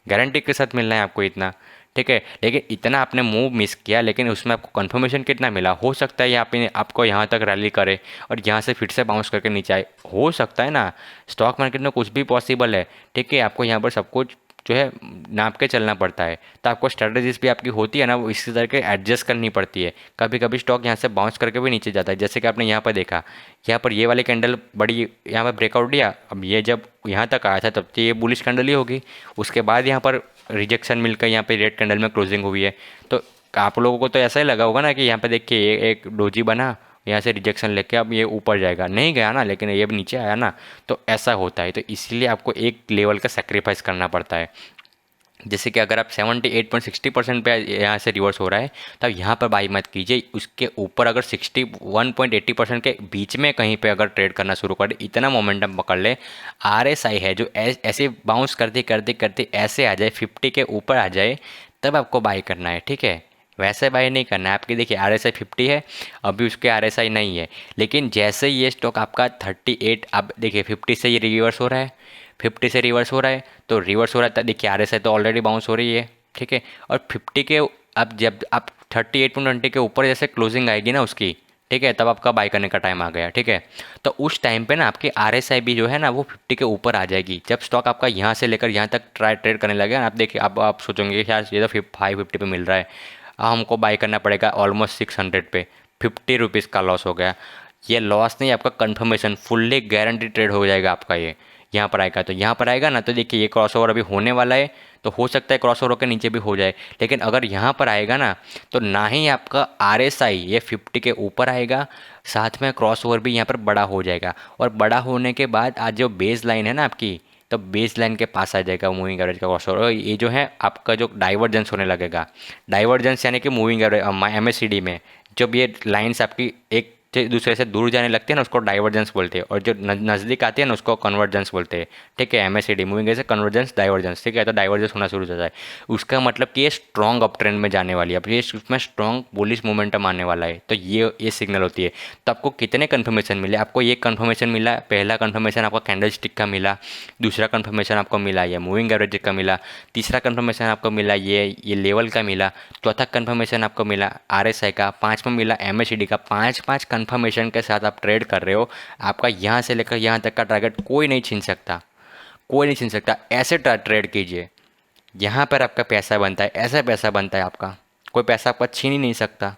गारंटी के साथ मिलना है आपको इतना। ठीक है, लेकिन इतना आपने मूव मिस किया, लेकिन उसमें आपको कंफर्मेशन कितना मिला। हो सकता है यहाँ पे आपको यहाँ तक रैली करे और यहाँ से फिर से बाउंस करके नीचे आए, हो सकता है ना। स्टॉक मार्केट में कुछ भी पॉसिबल है। ठीक है, आपको यहाँ पर सब कुछ जो है नाप के चलना पड़ता है। तो आपको स्ट्रेटजीज भी आपकी होती है ना, वो इसी तरह के एडजस्ट करनी पड़ती है। कभी कभी स्टॉक यहाँ से बाउंस करके भी नीचे जाता है, जैसे कि आपने यहाँ पर देखा, यहाँ पर ये वाली कैंडल बड़ी यहाँ पर ब्रेकआउट दिया। अब ये जब यहाँ तक आया था तब तो ये बुलिश कैंडल ही होगी। उसके बाद यहाँ पर रिजेक्शन मिलकर यहाँ पे रेड कैंडल में क्लोजिंग हुई है। तो आप लोगों को तो ऐसा ही लगा होगा ना कि यहाँ पे देखिए ये एक डोजी बना, यहाँ से रिजेक्शन लेके अब ये ऊपर जाएगा, नहीं गया ना, लेकिन ये अब नीचे आया ना। तो ऐसा होता है, तो इसीलिए आपको एक लेवल का सेक्रीफाइस करना पड़ता है। जैसे कि अगर आप 78.60% पे यहाँ से रिवर्स हो रहा है तब यहाँ पर बाई मत कीजिए। उसके ऊपर अगर 61.80% के बीच में कहीं पे अगर ट्रेड करना शुरू कर दे, इतना मोमेंटम पकड़ ले, RSI है जो ऐसे बाउंस करते करते करते ऐसे आ जाए 50 के ऊपर आ जाए, तब आपको बाई करना है। ठीक है, वैसे बाई नहीं करना है। आपकी देखिए RSI 50 है, अभी उसके RSI नहीं है, लेकिन जैसे ये स्टॉक आपका 38, अब देखिए 50 से ये रिवर्स हो रहा है, 50 से रिवर्स हो रहा है, तो रिवर्स हो रहा है, देखिए RSI तो ऑलरेडी बाउंस हो रही है। ठीक है, और 50 के अब जब आप 38.20 के ऊपर जैसे क्लोजिंग आएगी ना उसकी, ठीक है, तब आपका बाई करने का टाइम आ गया। ठीक है, तो उस टाइम पे ना आपकी RSI भी जो है ना वो 50 के ऊपर आ जाएगी। जब स्टॉक आपका यहाँ से लेकर यहाँ तक ट्रेड करने लगेगा, आप देखिए, अब आप सोचेंगे कि यार ये तो 550 पे मिल रहा है, हमको बाई करना पड़ेगा ऑलमोस्ट 600 पे, 50 रुपीज़ का लॉस हो गया। ये लॉस नहीं, आपका कंफर्मेशन फुल्ली गारंटी ट्रेड हो जाएगा आपका। ये यहाँ पर आएगा, तो यहाँ पर आएगा ना, तो देखिए ये क्रॉसओवर अभी होने वाला है, तो हो सकता है क्रॉसओवर के नीचे भी हो जाए। लेकिन अगर यहाँ पर आएगा ना, तो ना ही आपका RSI ये 50 के ऊपर आएगा, साथ में क्रॉसओवर भी यहाँ पर बड़ा हो जाएगा। और बड़ा होने के बाद आज जो बेस लाइन है ना आपकी, तो बेस लाइन के पास आ जाएगा मूविंग एवरेज का क्रॉसओवर। ये जो है आपका जो डाइवर्जेंस होने लगेगा, डाइवर्जेंस यानी कि मूविंग एवरेज MACD में जब ये लाइन्स आपकी एक दूसरे से दूर जाने लगते हैं ना, उसको डाइवर्जेंस बोलते हैं, और जो नज़दीक आती है ना उसको कन्वर्जेंस बोलते हैं। ठीक है, MACD moving average convergence divergence. ठीक है, तो डाइवर्जेंस होना शुरू हो जाता है, उसका मतलब कि ये स्ट्रॉन्ग अप ट्रेंड में जाने वाली है, अब ये उसमें स्ट्रॉन्ग बुलिश मोमेंटम आने वाला है। तो ये सिग्नल होती है। तो आपको कितने कन्फर्मेशन मिले, आपको ये कन्फर्मेशन मिला, पहला कन्फर्मेशन आपका कैंडल स्टिक का मिला, दूसरा कन्फर्मेशन आपको मिला ये मूविंग एवरेज का मिला, तीसरा कन्फर्मेशन आपको मिला ये लेवल का मिला, चौथा कन्फर्मेशन आपको मिला RSI का, पाँचवा मिला MACD का। पाँच कंफर्मेशन के साथ आप ट्रेड कर रहे हो, आपका यहाँ से लेकर यहाँ तक का टारगेट कोई नहीं छीन सकता, कोई नहीं छीन सकता। ऐसे ट्रेड कीजिए, यहाँ पर आपका पैसा बनता है, ऐसा पैसा बनता है आपका, कोई पैसा आपका छीन ही नहीं सकता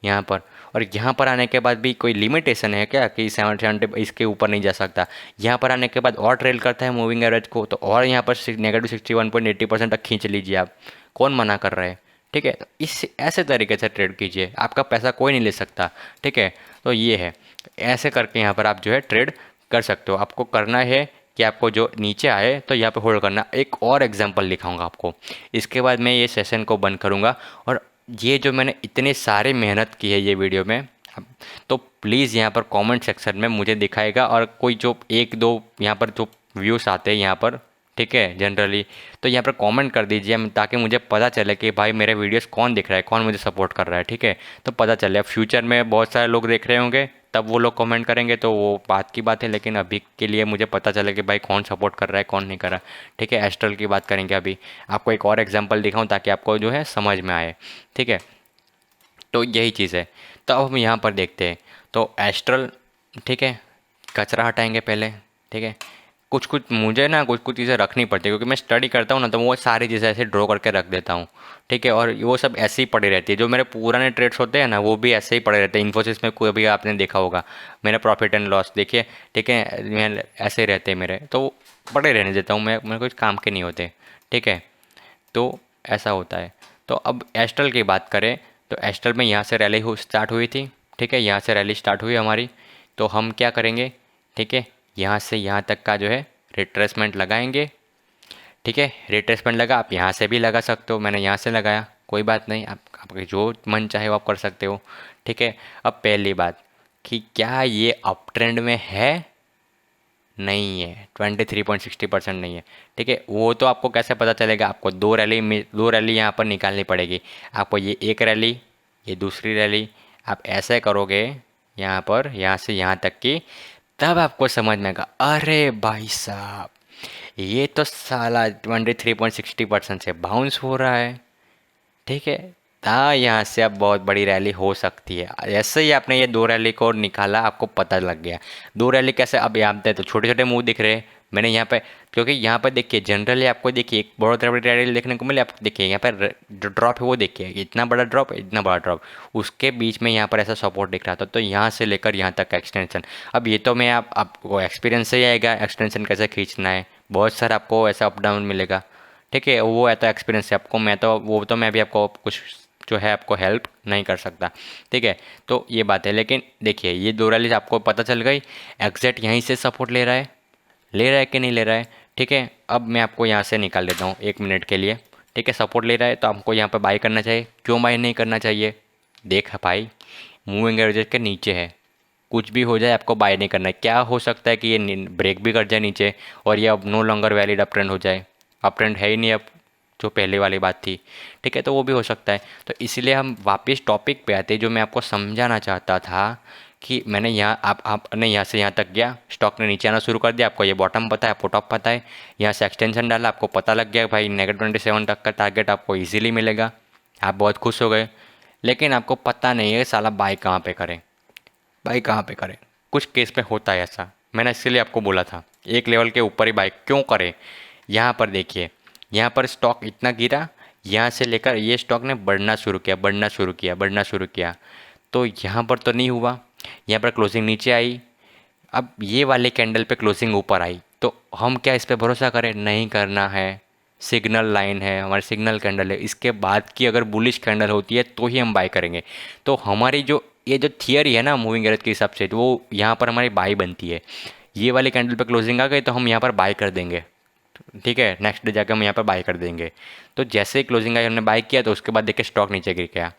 यहाँ पर। और यहाँ पर आने के बाद भी कोई लिमिटेशन है क्या कि 70 इसके ऊपर नहीं जा सकता? यहाँ पर आने के बाद और ट्रेल करता है मूविंग एवरेज को, तो और यहाँ पर -61.80% तक खींच लीजिए आप, कौन मना कर रहा है? ठीक है, इस ऐसे तरीके से ट्रेड कीजिए, आपका पैसा कोई नहीं ले सकता। ठीक है, तो ये है, ऐसे करके यहाँ पर आप जो है ट्रेड कर सकते हो। आपको करना है कि आपको जो नीचे आए तो यहाँ पे होल्ड करना। एक और एग्जांपल दिखाऊंगा आपको, इसके बाद मैं ये सेशन को बंद करूँगा। और ये जो मैंने इतने सारे मेहनत की है ये वीडियो में, तो प्लीज़ यहाँ पर कमेंट सेक्शन में मुझे दिखाएगा, और कोई जो एक दो यहाँ पर जो व्यूज़ आते हैं यहाँ पर, ठीक है, जनरली, तो यहाँ पर कमेंट कर दीजिए, ताकि मुझे पता चले कि भाई मेरे वीडियोस कौन देख रहा है, कौन मुझे सपोर्ट कर रहा है। ठीक है, तो पता चले। फ्यूचर में बहुत सारे लोग देख रहे होंगे, तब वो लोग कमेंट करेंगे तो वो बात की बात है, लेकिन अभी के लिए मुझे पता चले कि भाई कौन सपोर्ट कर रहा है, कौन नहीं कर रहा। ठीक है, एस्ट्रल की बात करेंगे अभी, आपको एक और एग्जाम्पल दिखाऊँ ताकि आपको जो है समझ में आए। ठीक है, तो यही चीज़ है। तो अब हम यहाँ पर देखते हैं, तो एस्ट्रल, ठीक है, कचरा हटाएंगे पहले। ठीक है, कुछ कुछ मुझे ना कुछ कुछ चीज़ें रखनी पड़ती है, क्योंकि मैं स्टडी करता हूँ ना, तो वो सारी चीज़ें ऐसे ड्रॉ करके रख देता हूँ। ठीक है, और वो सब ऐसे ही पड़ी रहती है। जो मेरे पुराने ट्रेड्स होते हैं ना, वो भी ऐसे ही पड़े रहते हैं। इन्फोसिस में कोई भी आपने देखा होगा, मेरा प्रॉफिट एंड लॉस देखिए। ठीक है, ऐसे ही रहते हैं मेरे, तो पड़े रहने देता हूँ मैं, मेरे कुछ काम के नहीं होते। ठीक है, तो ऐसा होता है। तो अब एस्ट्रल की बात करें, तो एस्ट्रल में यहाँ से रैली हो स्टार्ट हुई थी। ठीक है, यहाँ से रैली स्टार्ट हुई हमारी, तो हम क्या करेंगे, ठीक है, यहाँ से यहाँ तक का जो है रिट्रेसमेंट लगाएंगे। ठीक है, रिट्रेसमेंट लगा, आप यहाँ से भी लगा सकते हो, मैंने यहाँ से लगाया, कोई बात नहीं, आप आपके जो मन चाहे वो आप कर सकते हो। ठीक है, अब पहली बात कि क्या ये अप ट्रेंड में है, नहीं है, 23.60% नहीं है। ठीक है, वो तो आपको कैसे पता चलेगा, आपको दो रैली यहाँ पर निकालनी पड़ेगी। आपको ये एक रैली, ये दूसरी रैली, आप ऐसे करोगे यहाँ पर, यहाँ से यहाँ तक की, तब आपको समझ में आएगा, अरे भाई साहब ये तो साला 23.60% से बाउंस हो रहा है। ठीक है, हाँ, यहाँ से अब बहुत बड़ी रैली हो सकती है। जैसे ही आपने ये दो रैली को निकाला, आपको पता लग गया दो रैली कैसे। अब यहाँ पे तो छोटे छोटे मुंह दिख रहे हैं मैंने यहाँ पे, क्योंकि यहाँ पे देखिए जनरली आपको देखिए एक बहुत बड़ी रैली देखने को मिले। आप देखिए यहाँ पर जो ड्रॉप है वो देखिए, इतना बड़ा ड्रॉप, इतना बड़ा ड्रॉप, उसके बीच में यहाँ पर ऐसा सपोर्ट दिख रहा था। तो यहाँ से लेकर यहाँ तक का एक्सटेंशन, अब ये तो मैं आपको एक्सपीरियंस से ही आएगा एक्सटेंशन कैसे खींचना है। बहुत सारा आपको ऐसा अप डाउन मिलेगा। ठीक है, वो है तो एक्सपीरियंस है आपको, मैं तो वो तो मैं भी आपको कुछ जो है आपको हेल्प नहीं कर सकता। ठीक है, तो ये बात है। लेकिन देखिए ये दो रैली आपको पता चल गई, एग्जैक्ट यहीं से सपोर्ट ले रहा है कि नहीं ले रहा है। ठीक है, अब मैं आपको यहाँ से निकाल देता हूँ 1 मिनट के लिए। ठीक है, सपोर्ट ले रहा है तो आपको यहाँ पर बाई करना चाहिए। क्यों बाई नहीं करना चाहिए, देख भाई, मूविंग एवरेज के नीचे है, कुछ भी हो जाए आपको बाय नहीं करना है। क्या हो सकता है कि ये ब्रेक भी कर जाए नीचे और ये अब no longer valid up trend हो जाए। अप ट्रेंड है ही नहीं अब, जो पहले वाली बात थी। ठीक है, तो वो भी हो सकता है। तो इसलिए हम वापस टॉपिक पे आते, जो मैं आपको समझाना चाहता था कि मैंने यहाँ आपने यहाँ से यहाँ तक गया, स्टॉक ने नीचे आना शुरू कर दिया, आपको ये बॉटम पता है, आपको टॉप पता है, यहाँ से एक्सटेंशन डाला, आपको पता लग गया भाई -27 तक का टारगेट आपको ईजिली मिलेगा, आप बहुत खुश हो गए। लेकिन आपको पता नहीं है साला बाय कहाँ पे करें, बाई कहाँ पे करें। कुछ केस में होता है ऐसा, मैंने इसीलिए आपको बोला था एक लेवल के ऊपर ही बाई क्यों करें। यहाँ पर देखिए, यहाँ पर स्टॉक इतना गिरा, यहाँ से लेकर ये स्टॉक ने बढ़ना शुरू किया, बढ़ना शुरू किया, बढ़ना शुरू किया। तो यहाँ पर तो नहीं हुआ, यहाँ पर क्लोजिंग नीचे आई, अब ये वाले कैंडल पे क्लोजिंग ऊपर आई। तो हम क्या इस पर भरोसा करें, नहीं करना है। सिग्नल लाइन है हमारी, सिग्नल कैंडल है, इसके बाद की अगर बुलिश कैंडल होती है तो ही हम बाय करेंगे। तो हमारी जो ये जो थियरी है ना मूविंग एवरेज के हिसाब से, तो वो यहाँ पर हमारी बाई बनती है। ये वाले कैंडल पे क्लोजिंग आ गई तो हम यहाँ पर बाय कर देंगे। ठीक है, नेक्स्ट डे जाकर हम यहाँ पर बाय कर देंगे। तो जैसे ही क्लोजिंग आई हमने बाय किया, तो उसके बाद देखिए स्टॉक नीचे गिर गया।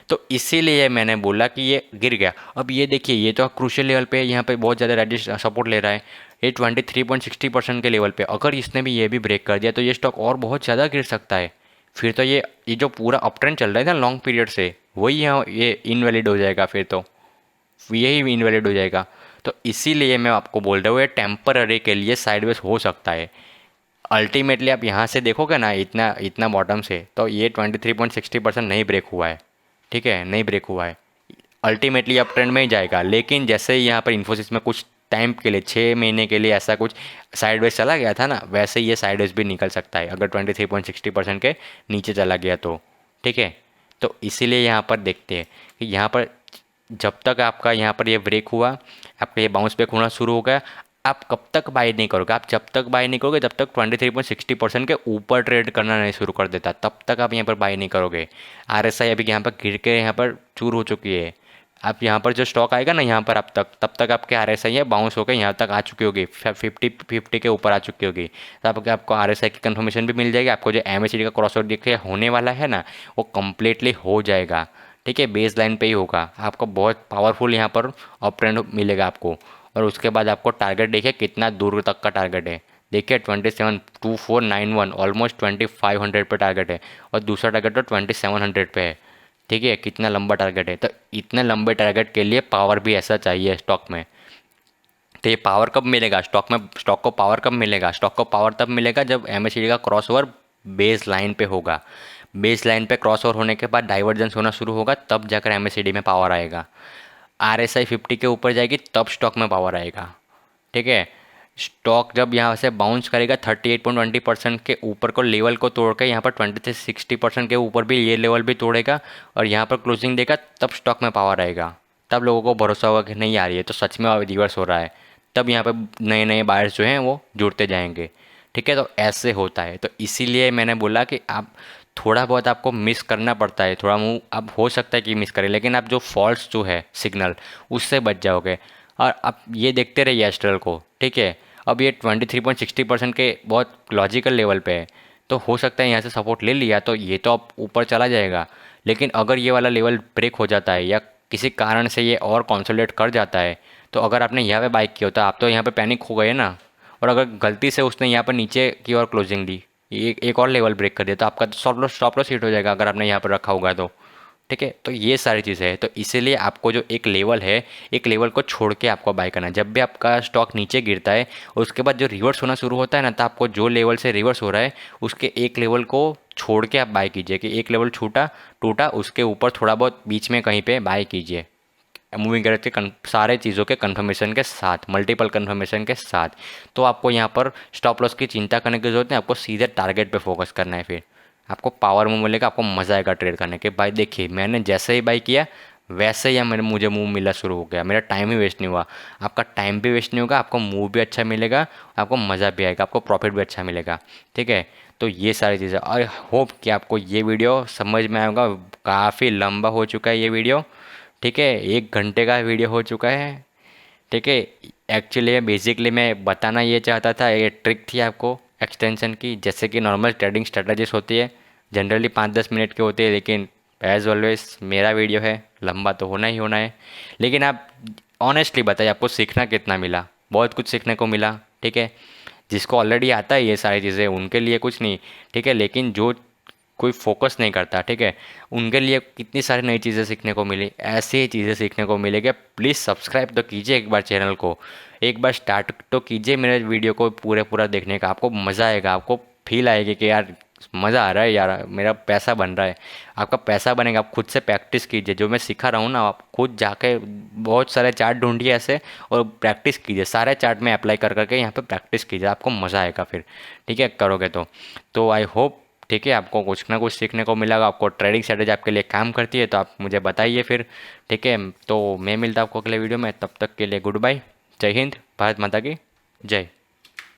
तो इसीलिए मैंने बोला कि ये गिर गया। अब ये देखिए, ये तो क्रूशियल लेवल पे यहाँ पे बहुत ज़्यादा रेजिस्ट सपोर्ट ले रहा है, ये 23.60% के लेवल पे। अगर इसने भी ये भी ब्रेक कर दिया तो ये स्टॉक और बहुत ज़्यादा गिर सकता है। फिर तो ये जो पूरा अप ट्रेंड चल रहा है ना लॉन्ग पीरियड से, वही यहाँ ये इनवैलिड हो जाएगा, फिर तो यही इनवैलिड हो जाएगा। तो इसीलिए मैं आपको बोल रहा हूँ ये टेम्पररी के लिए साइडवेज हो सकता है। अल्टीमेटली आप यहाँ से देखोगे ना, इतना इतना बॉटम से, तो ये 23.60% नहीं ब्रेक हुआ है। ठीक है, नहीं ब्रेक हुआ है, अल्टीमेटली अप ट्रेंड में ही जाएगा। लेकिन जैसे ही यहाँ पर इन्फोसिस में कुछ टाइम के लिए 6 महीने के लिए ऐसा कुछ साइडवेज चला गया था ना, वैसे ही ये साइडवेज भी निकल सकता है अगर 23.60% के नीचे चला गया तो। ठीक है, तो इसीलिए यहाँ पर देखते हैं कि यहाँ पर जब तक आपका यहाँ पर ये ब्रेक हुआ, आपका ये बाउंस बैक होना शुरू हो गया, आप कब तक बाय नहीं करोगे। आप जब तक बाय नहीं करोगे, जब तक 23.60% के ऊपर ट्रेड करना नहीं शुरू कर देता, तब तक आप यहाँ पर बाय नहीं करोगे। RSI अभी यहाँ पर गिर के यहाँ पर चूर हो चुकी है। आप यहाँ पर जो स्टॉक आएगा ना यहाँ पर, अब तक तब तक आपके RSI है बाउंस होकर यहाँ तक आ चुकी होगी, 50 के ऊपर आ चुकी होगी। तब आपको RSI की कंफर्मेशन भी मिल जाएगी। आपको जो MACD का क्रॉस ओवर देखिए होने वाला है ना, वो कम्प्लीटली हो जाएगा। ठीक है, बेस लाइन पे ही होगा, आपको बहुत पावरफुल यहाँ पर अप ट्रेंड मिलेगा आपको। और उसके बाद आपको टारगेट देखिए कितना दूर तक का टारगेट है, देखिए 272491, ऑलमोस्ट 2500 पे टारगेट है, और दूसरा टारगेट तो 2700 पे है। ठीक है, कितना लंबा टारगेट है। तो इतने लंबे टारगेट के लिए पावर भी ऐसा चाहिए स्टॉक में। तो ये पावर कब मिलेगा स्टॉक में, स्टॉक को पावर कब मिलेगा, स्टॉक को पावर तब मिलेगा जब MACD का क्रॉस ओवर बेस लाइन पे होगा। बेस लाइन पे क्रॉस ओवर होने के बाद डाइवर्जेंस होना शुरू होगा, तब जाकर MACD में पावर आएगा। RSI 50 के ऊपर जाएगी तब स्टॉक में पावर आएगा। ठीक है, स्टॉक जब यहाँ से बाउंस करेगा 38.20% के ऊपर को लेवल को तोड़ के यहाँ पर 20 से 60% के ऊपर भी ये लेवल भी तोड़ेगा और यहाँ पर क्लोजिंग देगा, तब स्टॉक में पावर आएगा, तब लोगों को भरोसा होगा कि नहीं यार ये तो सच में रिवर्स हो रहा है, तब यहाँ पर नए नए बायर्स जो हैं वो जुड़ते जाएंगे। ठीक है, तो ऐसे होता है। तो इसीलिए मैंने बोला कि आप थोड़ा बहुत आपको मिस करना पड़ता है, थोड़ा मुँह अब हो सकता है कि मिस करें, लेकिन आप जो फॉल्स जो है सिग्नल उससे बच जाओगे। और आप ये देखते रहिए एस्ट्रल को, ठीक है। अब ये 23.60% के बहुत लॉजिकल लेवल पे है, तो हो सकता है यहाँ से सपोर्ट ले लिया तो ये तो अब ऊपर चला जाएगा। लेकिन अगर ये वाला लेवल ब्रेक हो जाता है या किसी कारण से ये और कंसोलिडेट कर जाता है, तो अगर आपने यहाँ पे बाइक किया होता आप तो यहाँ पे पैनिक हो गए ना। और अगर गलती से उसने यहाँ पर नीचे की और क्लोजिंग दी, एक और लेवल ब्रेक कर दिया, तो आपका तो स्टॉप लॉस हिट हो जाएगा अगर आपने यहाँ पर रखा होगा तो। ठीक है, तो ये सारी चीज़ें हैं। तो इसीलिए आपको जो एक लेवल है, एक लेवल को छोड़ के आपको बाय करना है। जब भी आपका स्टॉक नीचे गिरता है और उसके बाद जो रिवर्स होना शुरू होता है ना, तो आपको जो लेवल से रिवर्स हो रहा है उसके एक लेवल को छोड़ के आप बाय कीजिए, कि एक लेवल टूटा उसके ऊपर थोड़ा बहुत बीच में कहीं पे बाय कीजिए, मूविंग एवरेज के सारे चीज़ों के कन्फर्मेशन के साथ, मल्टीपल कन्फर्मेशन के साथ। तो आपको यहाँ पर स्टॉप लॉस की चिंता करने की जरूरत नहीं, आपको सीधे टारगेट पे फोकस करना है। फिर आपको पावर मूव मिलेगा, आपको मज़ा आएगा ट्रेड करने के। भाई देखिए मैंने जैसे ही बाई किया वैसे ही मुझे मूव मिलना शुरू हो गया, मेरा टाइम ही वेस्ट नहीं हुआ। आपका टाइम भी वेस्ट नहीं होगा, आपको मूव भी अच्छा मिलेगा, आपको मज़ा भी आएगा, आपको प्रॉफिट भी अच्छा मिलेगा। ठीक है, तो ये सारी चीज़ें, आई होप कि आपको ये वीडियो समझ में आएगा। काफ़ी लंबा हो चुका है ये वीडियो, ठीक है, 1 घंटे का वीडियो हो चुका है। ठीक है, एक्चुअली बेसिकली मैं बताना ये चाहता था, ये ट्रिक थी आपको एक्सटेंशन की। जैसे कि नॉर्मल ट्रेडिंग स्ट्रेटजीज होती है जनरली 5-10 मिनट की होती है, लेकिन एज ऑलवेज मेरा वीडियो है, लंबा तो होना ही होना है। लेकिन आप ऑनेस्टली बताइए आपको सीखना कितना मिला? बहुत कुछ सीखने को मिला। ठीक है, जिसको ऑलरेडी आता है ये सारी चीज़ें उनके लिए कुछ नहीं, ठीक है, लेकिन जो कोई फोकस नहीं करता, ठीक है, उनके लिए कितनी सारी नई चीज़ें सीखने को मिली, ऐसी ही चीज़ें सीखने को मिलेगी। प्लीज़ सब्सक्राइब तो कीजिए एक बार चैनल को, एक बार स्टार्ट तो कीजिए मेरे वीडियो को पूरा देखने का, आपको मज़ा आएगा, आपको फील आएगी कि यार मज़ा आ रहा है यार, मेरा पैसा बन रहा है। आपका पैसा बनेगा, आप खुद से प्रैक्टिस कीजिए, जो मैं सिखा रहा हूँ ना, आप खुद जाके बहुत सारे चार्ट ढूंढिए ऐसे और प्रैक्टिस कीजिए, सारे चार्ट में अप्लाई कर करके यहाँ पे प्रैक्टिस कीजिए, आपको मज़ा आएगा फिर। ठीक है, करोगे तो आई होप, ठीक है, आपको कुछ ना कुछ सीखने को मिलेगा। आपको ट्रेडिंग स्ट्रेटेजी आपके लिए काम करती है तो आप मुझे बताइए फिर। ठीक है, तो मैं मिलता हूँ आपको अगले वीडियो में, तब तक के लिए गुड बाय, जय हिंद, भारत माता की जय।